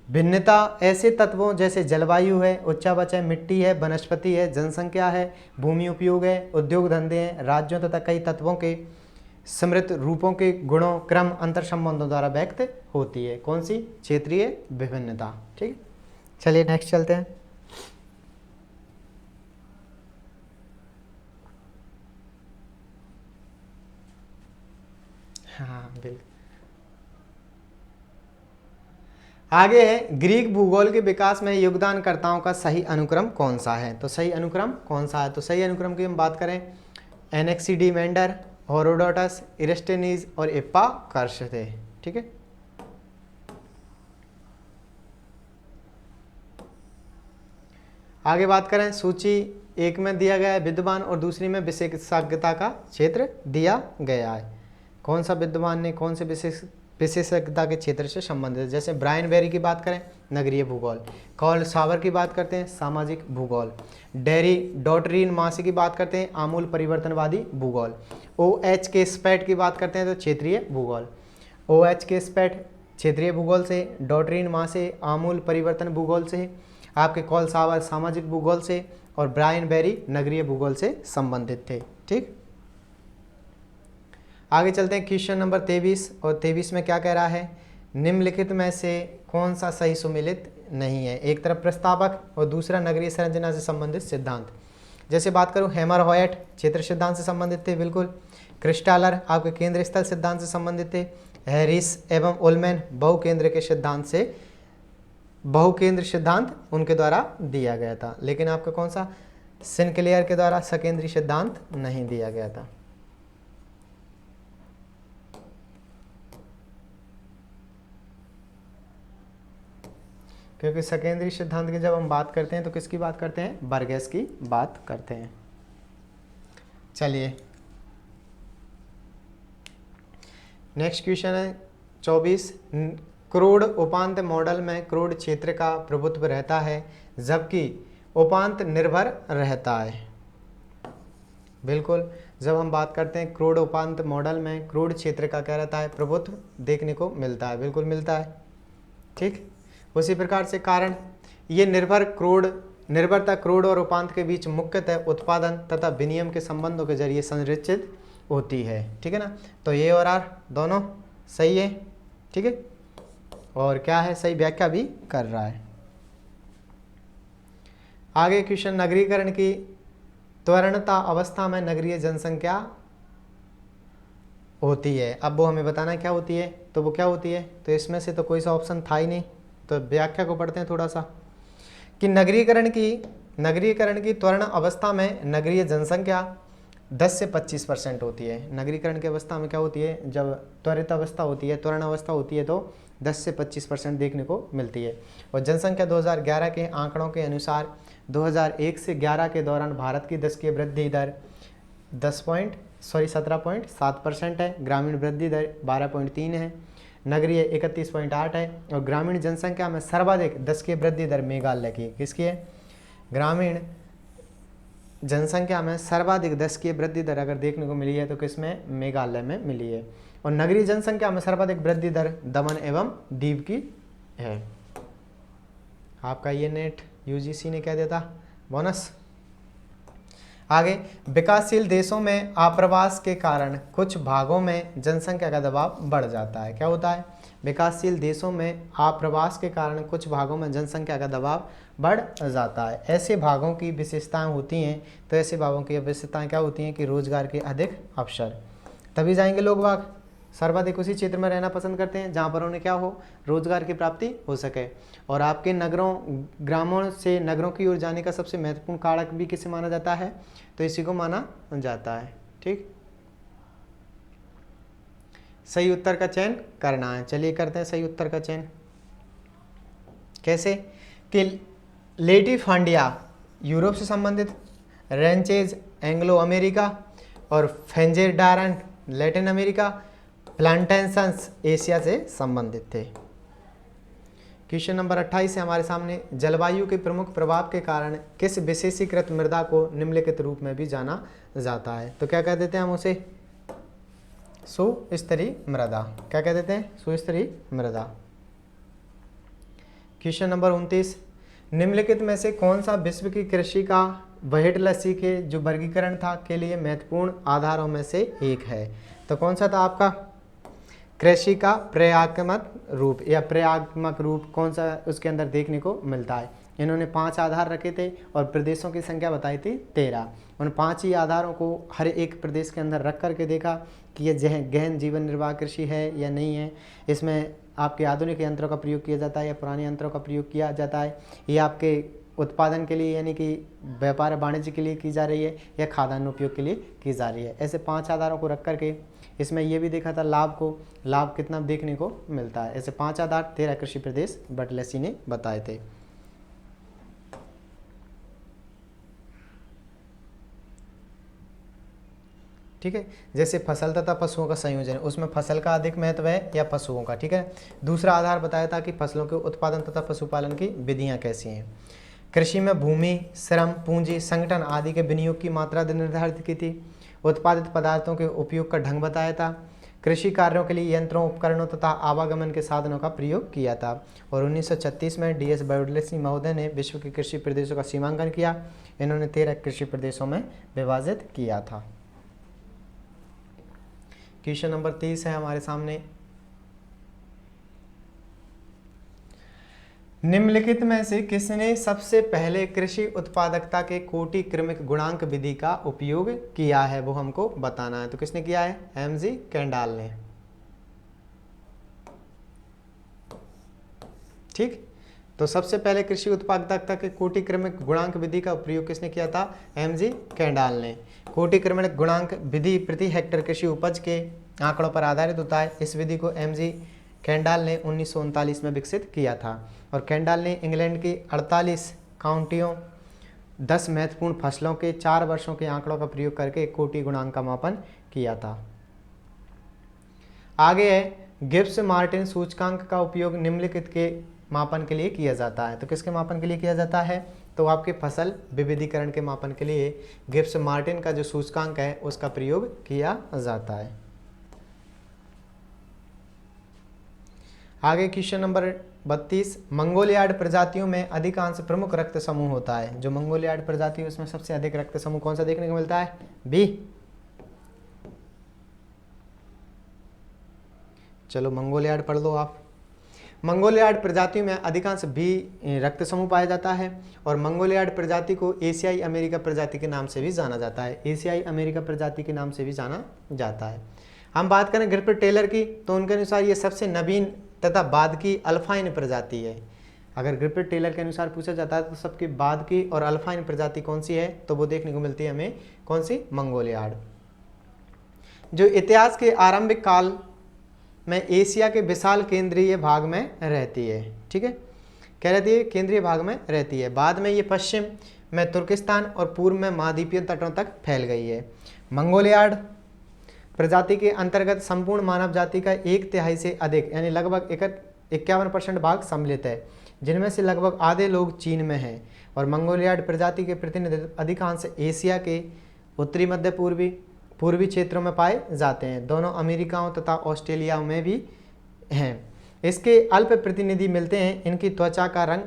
[SPEAKER 1] भिन्नता ऐसे तत्वों जैसे जलवायु है, उच्चावच है, मिट्टी है, वनस्पति है, जनसंख्या है, भूमि उपयोग है, उद्योग धंधे हैं, राज्यों तथा कई तत्वों के समृद्ध रूपों के गुणों, क्रम, अंतर संबंधों द्वारा व्यक्त होती है। कौन सी? क्षेत्रीय विभिन्नता। ठीक है, चलिए नेक्स्ट चलते हैं। हाँ बिल्कुल। आगे है, ग्रीक भूगोल के विकास में योगदानकर्ताओं का सही अनुक्रम कौन सा है? तो सही अनुक्रम कौन सा है? तो सही अनुक्रम की हम बात करें, एनेक्सिडीमेंडर, हेरोडोटस, इरेस्टेनीज और हिप्पार्कस थे। ठीक है, आगे बात करें, सूची एक में दिया गया है विद्वान और दूसरी में विशेषज्ञता का क्षेत्र दिया गया है। कौन सा विद्वान ने कौन से विशेषज्ञता के क्षेत्र से संबंधित है? जैसे ब्रायन बेरी की बात करें, नगरीय भूगोल। कॉल सावर की बात करते हैं, सामाजिक भूगोल। डेरी डॉटरीन मासी की बात करते हैं, आमूल परिवर्तनवादी भूगोल। OH के स्पैट की बात करते हैं तो क्षेत्रीय भूगोल। OH के स्पैट क्षेत्रीय भूगोल से, डॉटरीन मासे आमूल परिवर्तन भूगोल से, आपके कॉल सावर सामाजिक भूगोल से और ब्रायन बेरी नगरीय भूगोल से संबंधित थे। ठीक, आगे चलते हैं क्वेश्चन नंबर 23। और 23 में क्या कह रहा है? निम्नलिखित में से कौन सा सही सुमेलित नहीं है? एक तरफ प्रस्तावक और दूसरा नगरीय संरचना से संबंधित सिद्धांत। जैसे बात करूं, हेमर हॉयट क्षेत्र सिद्धांत से संबंधित थे, बिल्कुल। क्रिस्टालर आपके केंद्र स्थल सिद्धांत से संबंधित थे। हैरिस एवं उलमैन बहुकेंद्र के सिद्धांत से, बहुकेंद्र सिद्धांत उनके द्वारा दिया गया था। लेकिन आपका कौन सा? सिनक्लेयर के द्वारा सकेंद्रीय सिद्धांत नहीं दिया गया था। क्योंकि सकेंद्रीय सिद्धांत की जब हम बात करते हैं तो किसकी बात करते हैं? बर्गेस की बात करते हैं। चलिए नेक्स्ट क्वेश्चन है 24। क्रोड उपांत मॉडल में क्रोड क्षेत्र का प्रभुत्व रहता है जबकि उपांत निर्भर रहता है। बिल्कुल, जब हम बात करते हैं क्रोड उपांत मॉडल में क्रोड क्षेत्र का क्या रहता है? प्रभुत्व देखने को मिलता है, बिल्कुल मिलता है। ठीक, उसी प्रकार से कारण ये निर्भरता क्रोड और उपांत के बीच मुख्यतः उत्पादन तथा विनिमय के संबंधों के जरिए संरचित होती है। ठीक है ना, तो ये और आर दोनों सही है। ठीक है, और क्या है? सही व्याख्या भी कर रहा है। आगे क्वेश्चन, नगरीकरण की त्वरणता अवस्था में नगरीय जनसंख्या होती है। अब वो हमें बताना क्या होती है, तो वो क्या होती है? तो इसमें से तो कोई सा ऑप्शन था ही नहीं, तो व्याख्या को पढ़ते हैं थोड़ा सा कि नगरीकरण की त्वरण अवस्था में नगरीय जनसंख्या 10 से 25% होती है। नगरीकरण की अवस्था में क्या होती है? जब त्वरित अवस्था होती है, त्वरण अवस्था होती है तो 10 से 25% देखने को मिलती है। और जनसंख्या 2011 के आंकड़ों के अनुसार 2001 से 11 के दौरान भारत की दशकीय वृद्धि दर 17.7% है। ग्रामीण वृद्धि दर 12.3 है। नगरीय 31.8 है। और ग्रामीण जनसंख्या में सर्वाधिक दशकीय वृद्धि दर मेघालय की। किसकी है? ग्रामीण जनसंख्या में सर्वाधिक दशकीय वृद्धि दर अगर देखने को मिली है तो किसमें? मेघालय में मिली है। और नगरीय जनसंख्या में सर्वाधिक वृद्धि दर दमन एवं दीव की है। आपका ये नेट यूजीसी ने क्या देता? बोनस। आगे, विकासशील देशों में आप्रवास के कारण कुछ भागों में जनसंख्या का दबाव बढ़ जाता है। क्या होता है? विकासशील देशों में आप्रवास के कारण कुछ भागों में जनसंख्या का दबाव बढ़ जाता है। ऐसे भागों की विशेषताएं होती हैं, तो ऐसे भागों की विशेषताएं क्या होती हैं कि रोजगार के अधिक अवसर, तभी जाएंगे लोग बाग सर्वाधिक उसी क्षेत्र में रहना पसंद करते हैं जहाँ पर उन्हें क्या हो? रोजगार की प्राप्ति हो सके। और आपके ग्रामों से नगरों की ओर जाने का सबसे महत्वपूर्ण कारक भी किसे माना जाता है? तो इसी को माना जाता है। ठीक, सही उत्तर का चयन करना है। चलिए करते हैं सही उत्तर का चयन। कैसे? कि लेटिफांडिया यूरोप से संबंधित, रेंचेज एंग्लो अमेरिका और फेंजेडारन लैटिन अमेरिका, प्लांटेशंस एशिया से संबंधित थे। क्वेश्चन नंबर 28 है हमारे सामने, जलवायु के प्रमुख प्रभाव के कारण किस विशेषीकृत मृदा को निम्नलिखित रूप में भी जाना जाता है? तो क्या कह देते हैं हम उसे? सुस्तरीय मृदा। क्या कह देते हैं? सुस्तरीय मृदा। क्वेश्चन नंबर 29, निम्नलिखित में से कौन सा विश्व की कृषि का वहीट लस्सी के जो वर्गीकरण था के लिए महत्वपूर्ण आधारों में से एक है? तो कौन सा था आपका? कृषि का प्रयागात्मक रूप या प्रयागात्मक रूप कौन सा उसके अंदर देखने को मिलता है? इन्होंने 5 आधार रखे थे और प्रदेशों की संख्या बताई थी 13। उन 5 ही आधारों को हर एक प्रदेश के अंदर रख करके देखा कि ये गहन जीवन निर्वाह कृषि है या नहीं है, इसमें आपके आधुनिक यंत्रों का प्रयोग किया जाता है या पुराने यंत्रों का प्रयोग किया जाता है, ये आपके उत्पादन के लिए यानी कि व्यापार वाणिज्य के लिए की जा रही है या खाद्यान्न उपयोग के लिए की जा रही है। ऐसे 5 आधारों को रख करके इसमें यह भी देखा था लाभ कितना देखने को मिलता है। ऐसे 5 आधार 13 कृषि प्रदेश बटलसी ने बताए थे। ठीक है, जैसे फसल तथा पशुओं का संयोजन, उसमें फसल का अधिक महत्व है या पशुओं का? ठीक है। दूसरा आधार बताया था कि फसलों के उत्पादन तथा पशुपालन की विधियां कैसी हैं। कृषि में भूमि, श्रम, पूंजी, संगठन आदि के विनियोग की मात्रा निर्धारित की थी। उत्पादित पदार्थों के उपयोग का ढंग बताया था। कृषि कार्यों के लिए यंत्रों, उपकरणों तथा आवागमन के साधनों का प्रयोग किया था। और 1936 में DS बटलसी महोदय ने विश्व के कृषि प्रदेशों का सीमांकन किया। इन्होंने 13 कृषि प्रदेशों में विभाजित किया था। क्वेश्चन नंबर 30 है हमारे सामने, निम्नलिखित में से किसने सबसे पहले कृषि उत्पादकता के कोटि क्रमिक गुणांक विधि का उपयोग किया है? वो हमको बताना है। तो किसने किया है? MG केंडाल ने। ठीक, तो सबसे पहले कृषि उत्पादकता के कोटि क्रमिक गुणांक विधि का प्रयोग किसने किया था? MG केंडाल ने। कोटि क्रमिक गुणांक विधि प्रति हेक्टेयर कृषि उपज के आंकड़ों पर आधारित होता है। इस विधि को MG केंडाल ने 1939 में विकसित किया था। और केंडाल ने इंग्लैंड की 48 काउंटियों 10 महत्वपूर्ण फसलों के 4 वर्षों के आंकड़ों का प्रयोग करके कोटि गुणांक का मापन किया था। आगे है, गिब्स मार्टिन सूचकांक का उपयोग निम्नलिखित के मापन के लिए किया जाता है। तो किसके मापन के लिए किया जाता है? तो आपके फसल विविधीकरण के मापन के लिए गिब्स मार्टिन का जो सूचकांक है उसका प्रयोग किया जाता है। आगे क्वेश्चन नंबर 32, मंगोलियाड प्रजातियों में अधिकांश प्रमुख रक्त समूह होता है। जो मंगोलियाड प्रजाति है उसमें सबसे अधिक रक्त समूह कौन सा देखने को मिलता है? बी। चलो मंगोलियाड पढ़ लो आप। मंगोलियाड प्रजातियों में अधिकांश बी रक्त समूह पाया जाता है। और मंगोलियाड प्रजाति को एशियाई अमेरिका प्रजाति के नाम से भी जाना जाता है। एशियाई अमेरिका प्रजाति के नाम से भी जाना जाता है। हम बात करें गिरफ्ट टेलर की, तो उनके अनुसार ये सबसे नवीन तथा बाद की अल्फाइन प्रजाति है। अगर गिरफ्ट टेलर के अनुसार पूछा जाता है तो सबके बाद की और अल्फाइन प्रजाति कौन सी है, तो वो देखने को मिलती है हमें कौन सी? मंगोलियाड। जो इतिहास के आरंभिक काल में एशिया के विशाल केंद्रीय भाग में रहती है। ठीक है, क्या रहती है? केंद्रीय भाग में रहती है। बाद में ये पश्चिम में तुर्किस्तान और पूर्व में महाद्वीपीय तटों तक फैल गई है। मंगोलियाड प्रजाति के अंतर्गत संपूर्ण मानव जाति का 1/3 से अधिक यानी लगभग 51% भाग सम्मिलित है, जिनमें से लगभग आधे लोग चीन में हैं। और मंगोलियाड प्रजाति के प्रतिनिधि अधिकांश एशिया के उत्तरी मध्य पूर्वी क्षेत्रों में पाए जाते हैं। दोनों अमेरिकाओं तथा ऑस्ट्रेलिया में भी हैं। इसके अल्प प्रतिनिधि मिलते हैं। इनकी त्वचा का रंग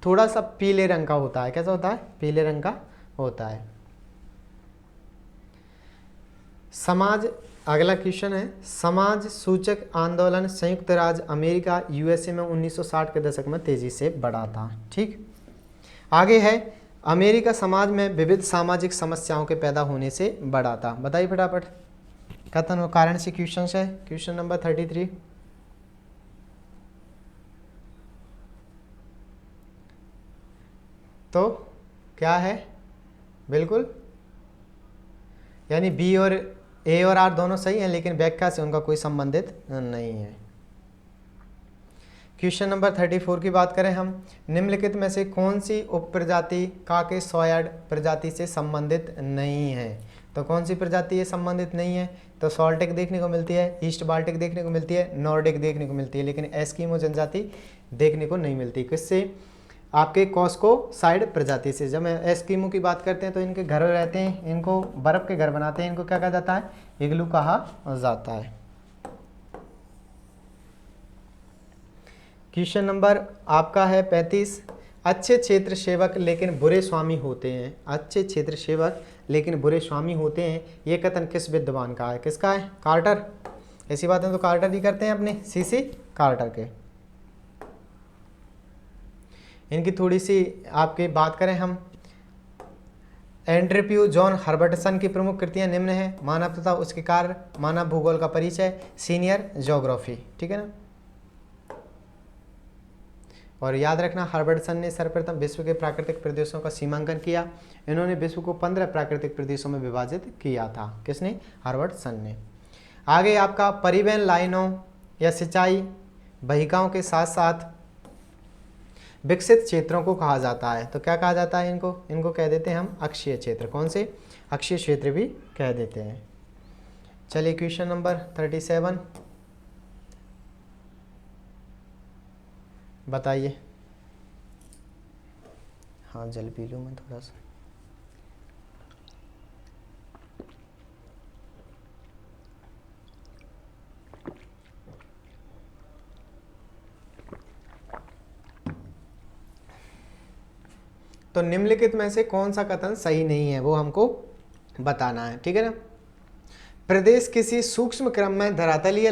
[SPEAKER 1] थोड़ा सा पीले रंग का होता है। कैसा होता है? पीले रंग का होता है। समाज, अगला क्वेश्चन है, समाज सूचक आंदोलन संयुक्त राज्य अमेरिका USA में 1960 के दशक में तेजी से बढ़ा था। ठीक, आगे है, अमेरिका समाज में विविध सामाजिक समस्याओं के पैदा होने से बढ़ा था। बताइए फटाफट, कथन और कारण से क्वेश्चन है। क्वेश्चन नंबर 33, तो क्या है? बिल्कुल, यानी बी और ए और आर दोनों सही हैं, लेकिन व्याख्या से उनका कोई संबंधित नहीं है। क्वेश्चन नंबर 34 की बात करें हम, निम्नलिखित में से कौन सी उपप्रजाति काकेसॉयड प्रजाति से संबंधित नहीं है? तो कौन सी प्रजाति ये संबंधित नहीं है? तो सॉल्टेक देखने को मिलती है, ईस्ट बाल्टिक देखने को मिलती है, नॉर्डिक देखने को मिलती है, लेकिन एस्किमो जनजाति देखने को नहीं मिलती। किससे? आपके कॉस्को साइड प्रजाति से। जब एस्किमो की बात करते हैं तो इनके घर रहते हैं, इनको बर्फ़ के घर बनाते हैं, इनको क्या कहा जाता है? इग्लू कहा जाता है। क्वेश्चन नंबर आपका है 35। अच्छे क्षेत्र सेवक लेकिन बुरे स्वामी होते हैं। अच्छे क्षेत्र सेवक लेकिन बुरे स्वामी होते हैं, ये कथन किस विद्वान का है? किसका है? कार्टर। ऐसी बातें तो कार्टर ही करते हैं अपने, सीसी कार्टर के। इनकी थोड़ी सी आपकी बात करें हम, एंड्रप्यू जॉन हर्बर्टसन की प्रमुख कृतियां निम्न हैं: मानव तथा उसके कार्य, मानव भूगोल का परिचय, सीनियर ज्योग्राफी। ठीक है ना। और याद रखना, हर्बर्टसन ने सर्वप्रथम विश्व के प्राकृतिक प्रदेशों का सीमांकन किया। इन्होंने विश्व को 15 प्राकृतिक प्रदेशों में विभाजित किया था। किसने? हर्बर्टसन ने। आगे आपका परिवहन लाइनों या सिंचाई वाहिकाओं के साथ साथ विकसित क्षेत्रों को कहा जाता है। तो क्या कहा जाता है इनको? इनको कह देते हैं हम अक्षीय क्षेत्र। कौन से? अक्षीय क्षेत्र भी कह देते हैं। चलिए क्वेश्चन नंबर 37 बताइए। हाँ, जल पी लूँ मैं थोड़ा सा। तो निम्नलिखित में से कौन सा कथन सही नहीं है वो हमको बताना है। ठीक है ना। प्रदेश किसी सूक्ष्म क्रम में धरातलीय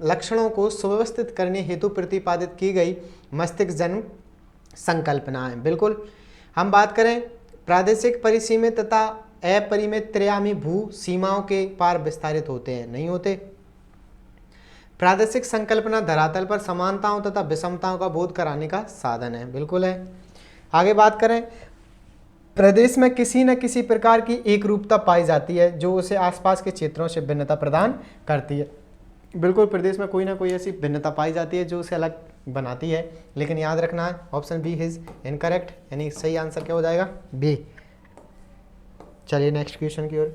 [SPEAKER 1] लक्षणों को सुव्यवस्थित करने हेतु प्रतिपादित की गई मस्तिष्क जन्म संकल्पना है। बिल्कुल। हम बात करें प्रादेशिक परिसीमित तथा अपरिमित त्रियामी भू सीमाओं के पार विस्तारित होते हैं, नहीं होते। प्रादेशिक संकल्पना धरातल पर समानताओं तथा विषमताओं का बोध कराने का साधन है। बिल्कुल है। आगे बात करें, प्रदेश में किसी न किसी प्रकार की एक रूपता पाई जाती है जो उसे आसपास के क्षेत्रों से भिन्नता प्रदान करती है। बिल्कुल, प्रदेश में कोई ना कोई ऐसी भिन्नता पाई जाती है जो उसे अलग बनाती है, लेकिन याद रखना है ऑप्शन बी इज इनकरेक्ट, यानी सही आंसर क्या हो जाएगा? बी। चलिए नेक्स्ट क्वेश्चन की ओर।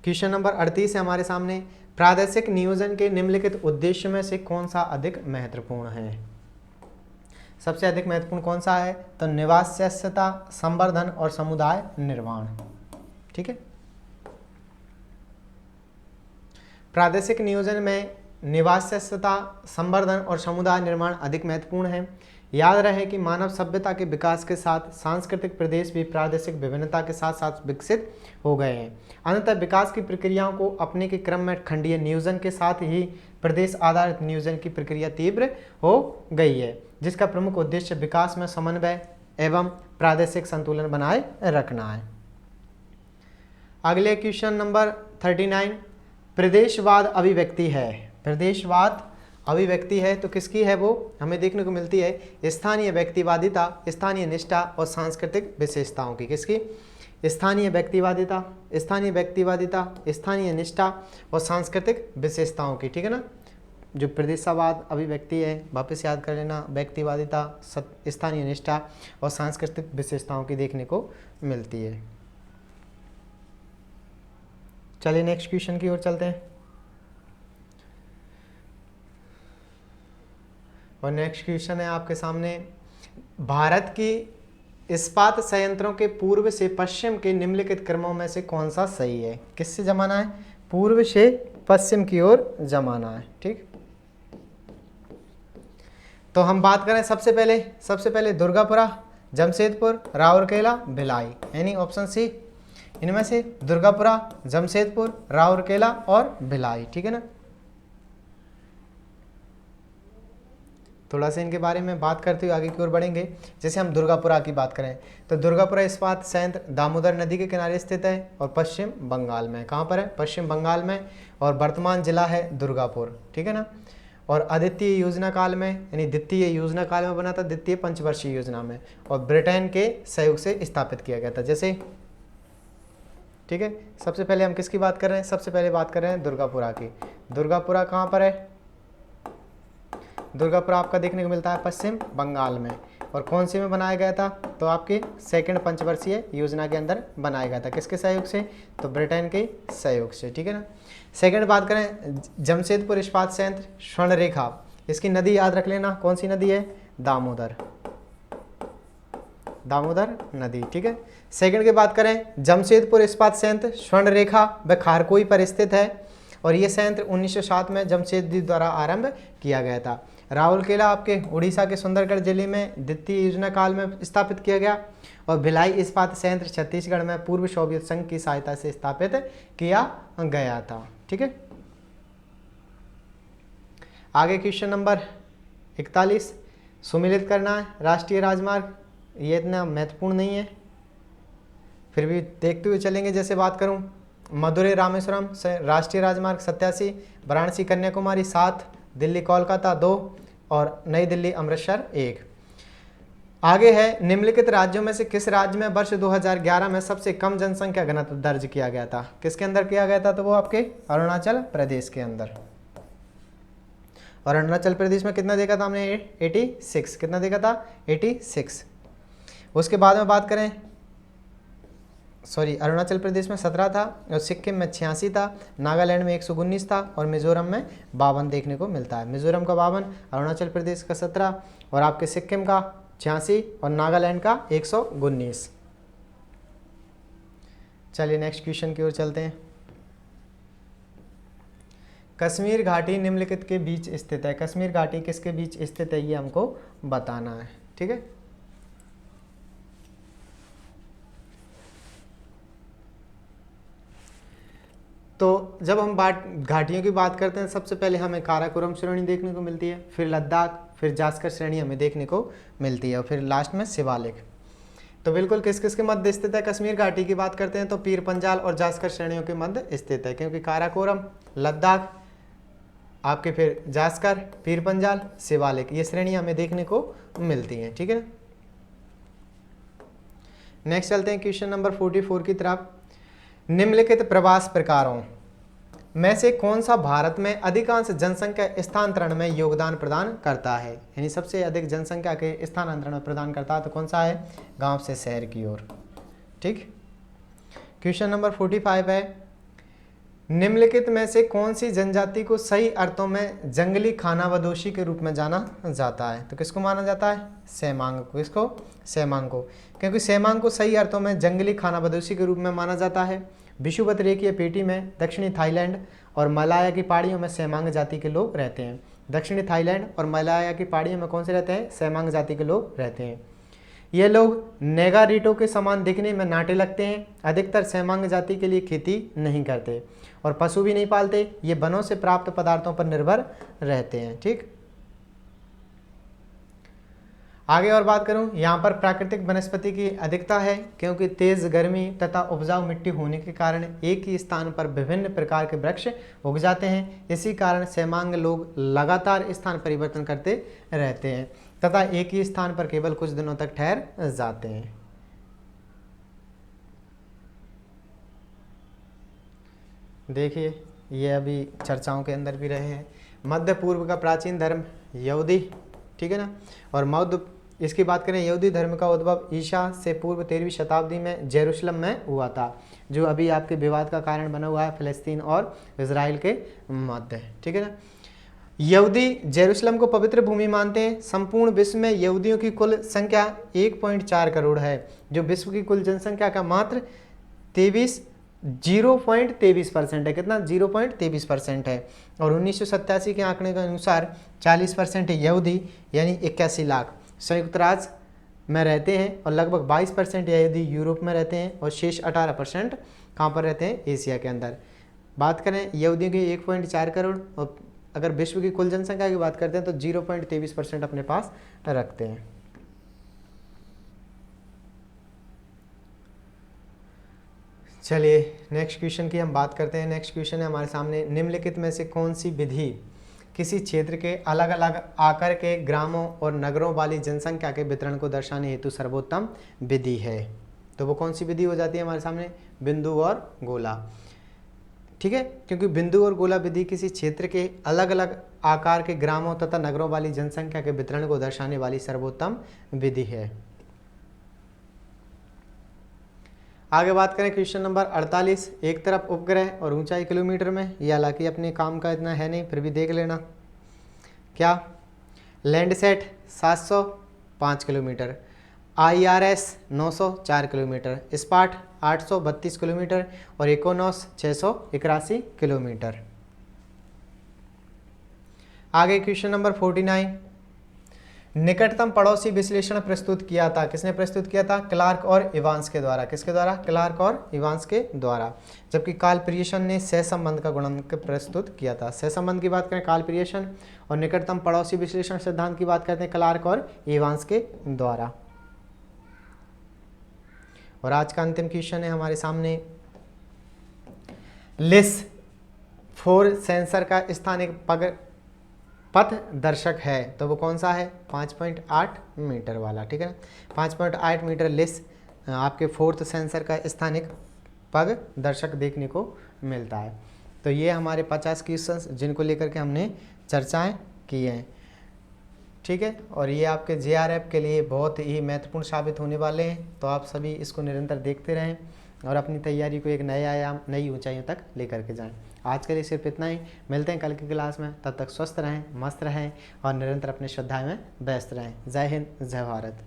[SPEAKER 1] क्वेश्चन नंबर 38 है हमारे सामने। प्रादेशिक नियोजन के निम्नलिखित उद्देश्य में से कौन सा अधिक महत्वपूर्ण है? सबसे अधिक महत्वपूर्ण कौन सा है? तो निवास्यता, संवर्धन और समुदाय निर्माण। ठीक है। प्रादेशिक नियोजन में निवास्यता, संवर्धन और समुदाय निर्माण अधिक महत्वपूर्ण है। याद रहे कि मानव सभ्यता के विकास के साथ सांस्कृतिक प्रदेश भी प्रादेशिक विभिन्नता के साथ साथ विकसित हो गए हैं। अंततः विकास की प्रक्रियाओं को अपने के क्रम में खंडीय नियोजन के साथ ही प्रदेश आधारित नियोजन की प्रक्रिया तीव्र हो गई है, जिसका प्रमुख उद्देश्य विकास में समन्वय एवं प्रादेशिक संतुलन बनाए रखना है। अगले क्वेश्चन नंबर 39, प्रदेशवाद अभिव्यक्ति है। प्रदेशवाद अभिव्यक्ति है तो किसकी है? वो हमें देखने को मिलती है स्थानीय व्यक्तिवादिता, स्थानीय निष्ठा और सांस्कृतिक विशेषताओं की। किसकी? स्थानीय व्यक्तिवादिता, स्थानीय व्यक्तिवादिता, स्थानीय निष्ठा और सांस्कृतिक विशेषताओं की। ठीक है ना। जो प्रदेशवाद अभिव्यक्ति है, वापस याद कर लेना, व्यक्तिवादिता, स्थानीय निष्ठा और सांस्कृतिक विशेषताओं की देखने को मिलती है। चलिए नेक्स्ट क्वेश्चन की ओर चलते हैं। और नेक्स्ट क्वेश्चन है आपके सामने, भारत की इस्पात संयंत्रों के पूर्व से पश्चिम के निम्नलिखित क्रमों में से कौन सा सही है? किससे जमाना है? पूर्व से पश्चिम की ओर जमाना है। ठीक। तो हम बात करें सबसे पहले दुर्गापुरा, जमशेदपुर, राउरकेला, भिलाई, यानी ऑप्शन सी। इनमें से दुर्गापुरा, जमशेदपुर, राउरकेला और भिलाई। ठीक है ना। थोड़ा सा इनके बारे में बात करते हुए आगे की ओर बढ़ेंगे। जैसे हम दुर्गापुरा की बात करें तो दुर्गापुरा इस्पात संयंत्र दामोदर नदी के किनारे स्थित है और पश्चिम बंगाल में। कहाँ पर है? पश्चिम बंगाल में। और वर्तमान जिला है दुर्गापुर। ठीक है ना। और अद्वितीय योजना काल में, यानी द्वितीय योजना काल में बना था, द्वितीय पंचवर्षीय योजना में, और ब्रिटेन के सहयोग से स्थापित किया गया था। जैसे ठीक है। सबसे पहले हम किसकी बात कर रहे हैं? सबसे पहले बात कर रहे हैं दुर्गापुरा की। दुर्गापुरा कहाँ पर है? दुर्गापुर आपका देखने को मिलता है पश्चिम बंगाल में। और कौन सी में बनाया गया था? तो आपकी सेकंड पंचवर्षीय योजना के अंदर बनाया गया था। किसके सहयोग से? तो ब्रिटेन के सहयोग से, ठीक है ना। सेकंड बात करें, जमशेदपुर इस्पात संयंत्र स्वर्णरेखा, इसकी नदी याद रख लेना, कौन सी नदी है? दामोदर, दामोदर नदी, ठीक है। सेकंड की बात करें, जमशेदपुर इस्पात संयंत्र स्वर्णरेखा वह खारकोई पर स्थित है और ये संयंत्र 1907 में जमशेदजी द्वारा आरंभ किया गया था। राउरकेला आपके उड़ीसा के सुंदरगढ़ जिले में द्वितीय योजना काल में स्थापित किया गया और भिलाई इस्पात संयंत्र छत्तीसगढ़ में पूर्व सोवियत संघ की सहायता से स्थापित किया गया था, ठीक है। आगे क्वेश्चन नंबर 41, सुमेलित करना है राष्ट्रीय राजमार्ग, ये इतना महत्वपूर्ण नहीं है, फिर भी देखते हुए चलेंगे। जैसे बात करूं, मदुरै रामेश्वरम राष्ट्रीय राजमार्ग 87, वाराणसी कन्याकुमारी 7, दिल्ली कोलकाता 2 और नई दिल्ली अमृतसर 1। आगे है, निम्नलिखित राज्यों में से किस राज्य में वर्ष 2011 में सबसे कम जनसंख्या घनत्व दर्ज किया गया था? किसके अंदर किया गया था? तो वो आपके अरुणाचल प्रदेश के अंदर। और अरुणाचल प्रदेश में कितना देखा था हमने? 86। कितना देखा था? 86। उसके बाद में बात करें, अरुणाचल प्रदेश में 17 था और सिक्किम में 86 था, नागालैंड में 119 था और मिजोरम में 52 देखने को मिलता है। मिजोरम का 52, अरुणाचल प्रदेश का 17 और आपके सिक्किम का 86 और नागालैंड का 119। चलिए नेक्स्ट क्वेश्चन की ओर चलते हैं। कश्मीर घाटी निम्नलिखित के बीच स्थित है। कश्मीर घाटी किसके बीच स्थित है ये हमको बताना है, ठीक है। तो जब हम घाटियों की बात करते हैं, सबसे पहले हमें काराकोरम श्रेणी देखने को मिलती है, फिर लद्दाख, फिर जास्कर श्रेणी हमें देखने को मिलती है और फिर लास्ट में शिवालिक। तो बिल्कुल किस किस के मध्य स्थित है? कश्मीर घाटी की बात करते हैं तो पीर पंजाल और जास्कर श्रेणियों के मध्य स्थित है, क्योंकि काराकोरम, लद्दाख, आपके फिर जास्कर, पीर पंजाल, शिवालिक, ये श्रेणी हमें देखने को मिलती हैं, ठीक है। नेक्स्ट चलते हैं क्वेश्चन नंबर 44 की तरफ। निम्नलिखित प्रवास प्रकारों में से कौन सा भारत में अधिकांश जनसंख्या स्थानांतरण में योगदान प्रदान करता है? यानी सबसे अधिक जनसंख्या के स्थानांतरण में प्रदान करता है तो कौन सा है? गांव से शहर की ओर, ठीक। क्वेश्चन नंबर 45 है, निम्नलिखित में से कौन सी जनजाति को सही अर्थों में जंगली खानाबदोशी के रूप में जाना जाता है? तो किसको माना जाता है? सेमांग को। किसको? सेमांग को, क्योंकि सेमांग को सही अर्थों में जंगली खानाबदोशी के रूप में माना जाता है। विषुवत रेखीय पेटी में दक्षिणी थाईलैंड और मलाया की पहाड़ियों में सेमांग जाति के लोग रहते हैं। दक्षिणी थाईलैंड और मलाया की पहाड़ियों में कौन से रहते हैं? सेमांग जाति के लोग रहते हैं। ये लोग नेगारिटो के समान दिखने में नाटे लगते हैं। अधिकतर सेमांग जाति के लिए खेती नहीं करते और पशु भी नहीं पालते। ये वनों से प्राप्त पदार्थों पर निर्भर रहते हैं, ठीक। आगे और बात करूं, यहाँ पर प्राकृतिक वनस्पति की अधिकता है, क्योंकि तेज गर्मी तथा उपजाऊ मिट्टी होने के कारण एक ही स्थान पर विभिन्न प्रकार के वृक्ष उग जाते हैं। इसी कारण सेमांग लोग लगातार स्थान परिवर्तन करते रहते हैं तथा एक ही स्थान पर केवल कुछ दिनों तक ठहर जाते हैं। देखिए ये अभी चर्चाओं के अंदर भी रहे हैं। मध्य पूर्व का प्राचीन धर्म यहूदी, ठीक है ना। और मध्य इसकी बात करें, यहूदी धर्म का उद्भव ईसा से पूर्व 13वीं शताब्दी में जेरूशलम में हुआ था, जो अभी आपके विवाद का कारण बना हुआ है फिलिस्तीन और इजराइल के मध्य, ठीक है ना। यहूदी जेरूशलम को पवित्र भूमि मानते हैं। संपूर्ण विश्व में यहूदियों की कुल संख्या 1.4 करोड़ है, जो विश्व की कुल जनसंख्या का मात्र 0.23% है। कितना? 0.23% है। और 1987 के आंकड़े के अनुसार 40% यहूदी यानी 81 लाख संयुक्त राज्य में रहते हैं और लगभग 22% यहूदी यूरोप में रहते हैं और शेष 18% कहाँ पर रहते हैं? एशिया के अंदर। बात करें यहूदियों की 1.4 करोड़ और अगर विश्व की कुल जनसंख्या की बात करते हैं तो 0.23% अपने पास रखते हैं। चलिए नेक्स्ट क्वेश्चन की हम बात करते हैं। नेक्स्ट क्वेश्चन है हमारे सामने, निम्नलिखित में से कौन सी विधि किसी क्षेत्र के अलग अलग आकार के ग्रामों और नगरों वाली जनसंख्या के वितरण को दर्शाने हेतु सर्वोत्तम विधि है? तो वो कौन सी विधि हो जाती है हमारे सामने? बिंदु और गोला। ठीक है, क्योंकि बिंदु और गोला विधि किसी क्षेत्र के अलग अलग आकार के ग्रामों तथा नगरों वाली जनसंख्या के वितरण को दर्शाने वाली सर्वोत्तम विधि है। आगे बात करें क्वेश्चन नंबर 48, एक तरफ उपग्रह और ऊंचाई किलोमीटर में, ये हालांकि अपने काम का इतना है नहीं फिर भी देख लेना। क्या? Landsat 705 kilometre, IRS 904 kilometre, SPOT 832 kilometre और इकोनॉस 681 किलोमीटर। आगे क्वेश्चन नंबर 49, निकटतम पड़ोसी विश्लेषण प्रस्तुत किया था, किसने प्रस्तुत किया था? क्लार्क और इवांस के द्वारा। किसके द्वारा? क्लार्क और इवांस के द्वारा। जबकि कार्ल पियर्सन ने सहसंबंध का गुणांक प्रस्तुत किया था। सहसंबंध की बात करें कार्ल पियर्सन, और निकटतम पड़ोसी विश्लेषण सिद्धांत की बात करते हैं क्लार्क और इवांस के द्वारा। और आज का अंतिम क्वेश्चन है हमारे सामने, लिस 4 सेंसर का स्थानिक पथ दर्शक है, तो वो कौन सा है? 5.8 मीटर वाला। ठीक है ना, 5.8 मीटर लिस आपके 4th सेंसर का स्थानिक पग दर्शक देखने को मिलता है। तो ये हमारे 50 क्वेश्चंस जिनको लेकर के हमने चर्चाएं की हैं। ठीक है, और ये आपके JRF के लिए बहुत ही महत्वपूर्ण साबित होने वाले हैं। तो आप सभी इसको निरंतर देखते रहें और अपनी तैयारी को एक नए आयाम, नई ऊंचाइयों तक लेकर के जाएं। आज के लिए सिर्फ इतना ही, मिलते हैं कल की क्लास में। तब तक स्वस्थ रहें, मस्त रहें और निरंतर अपनी श्रद्धा में व्यस्त रहें। जय हिंद, जय भारत।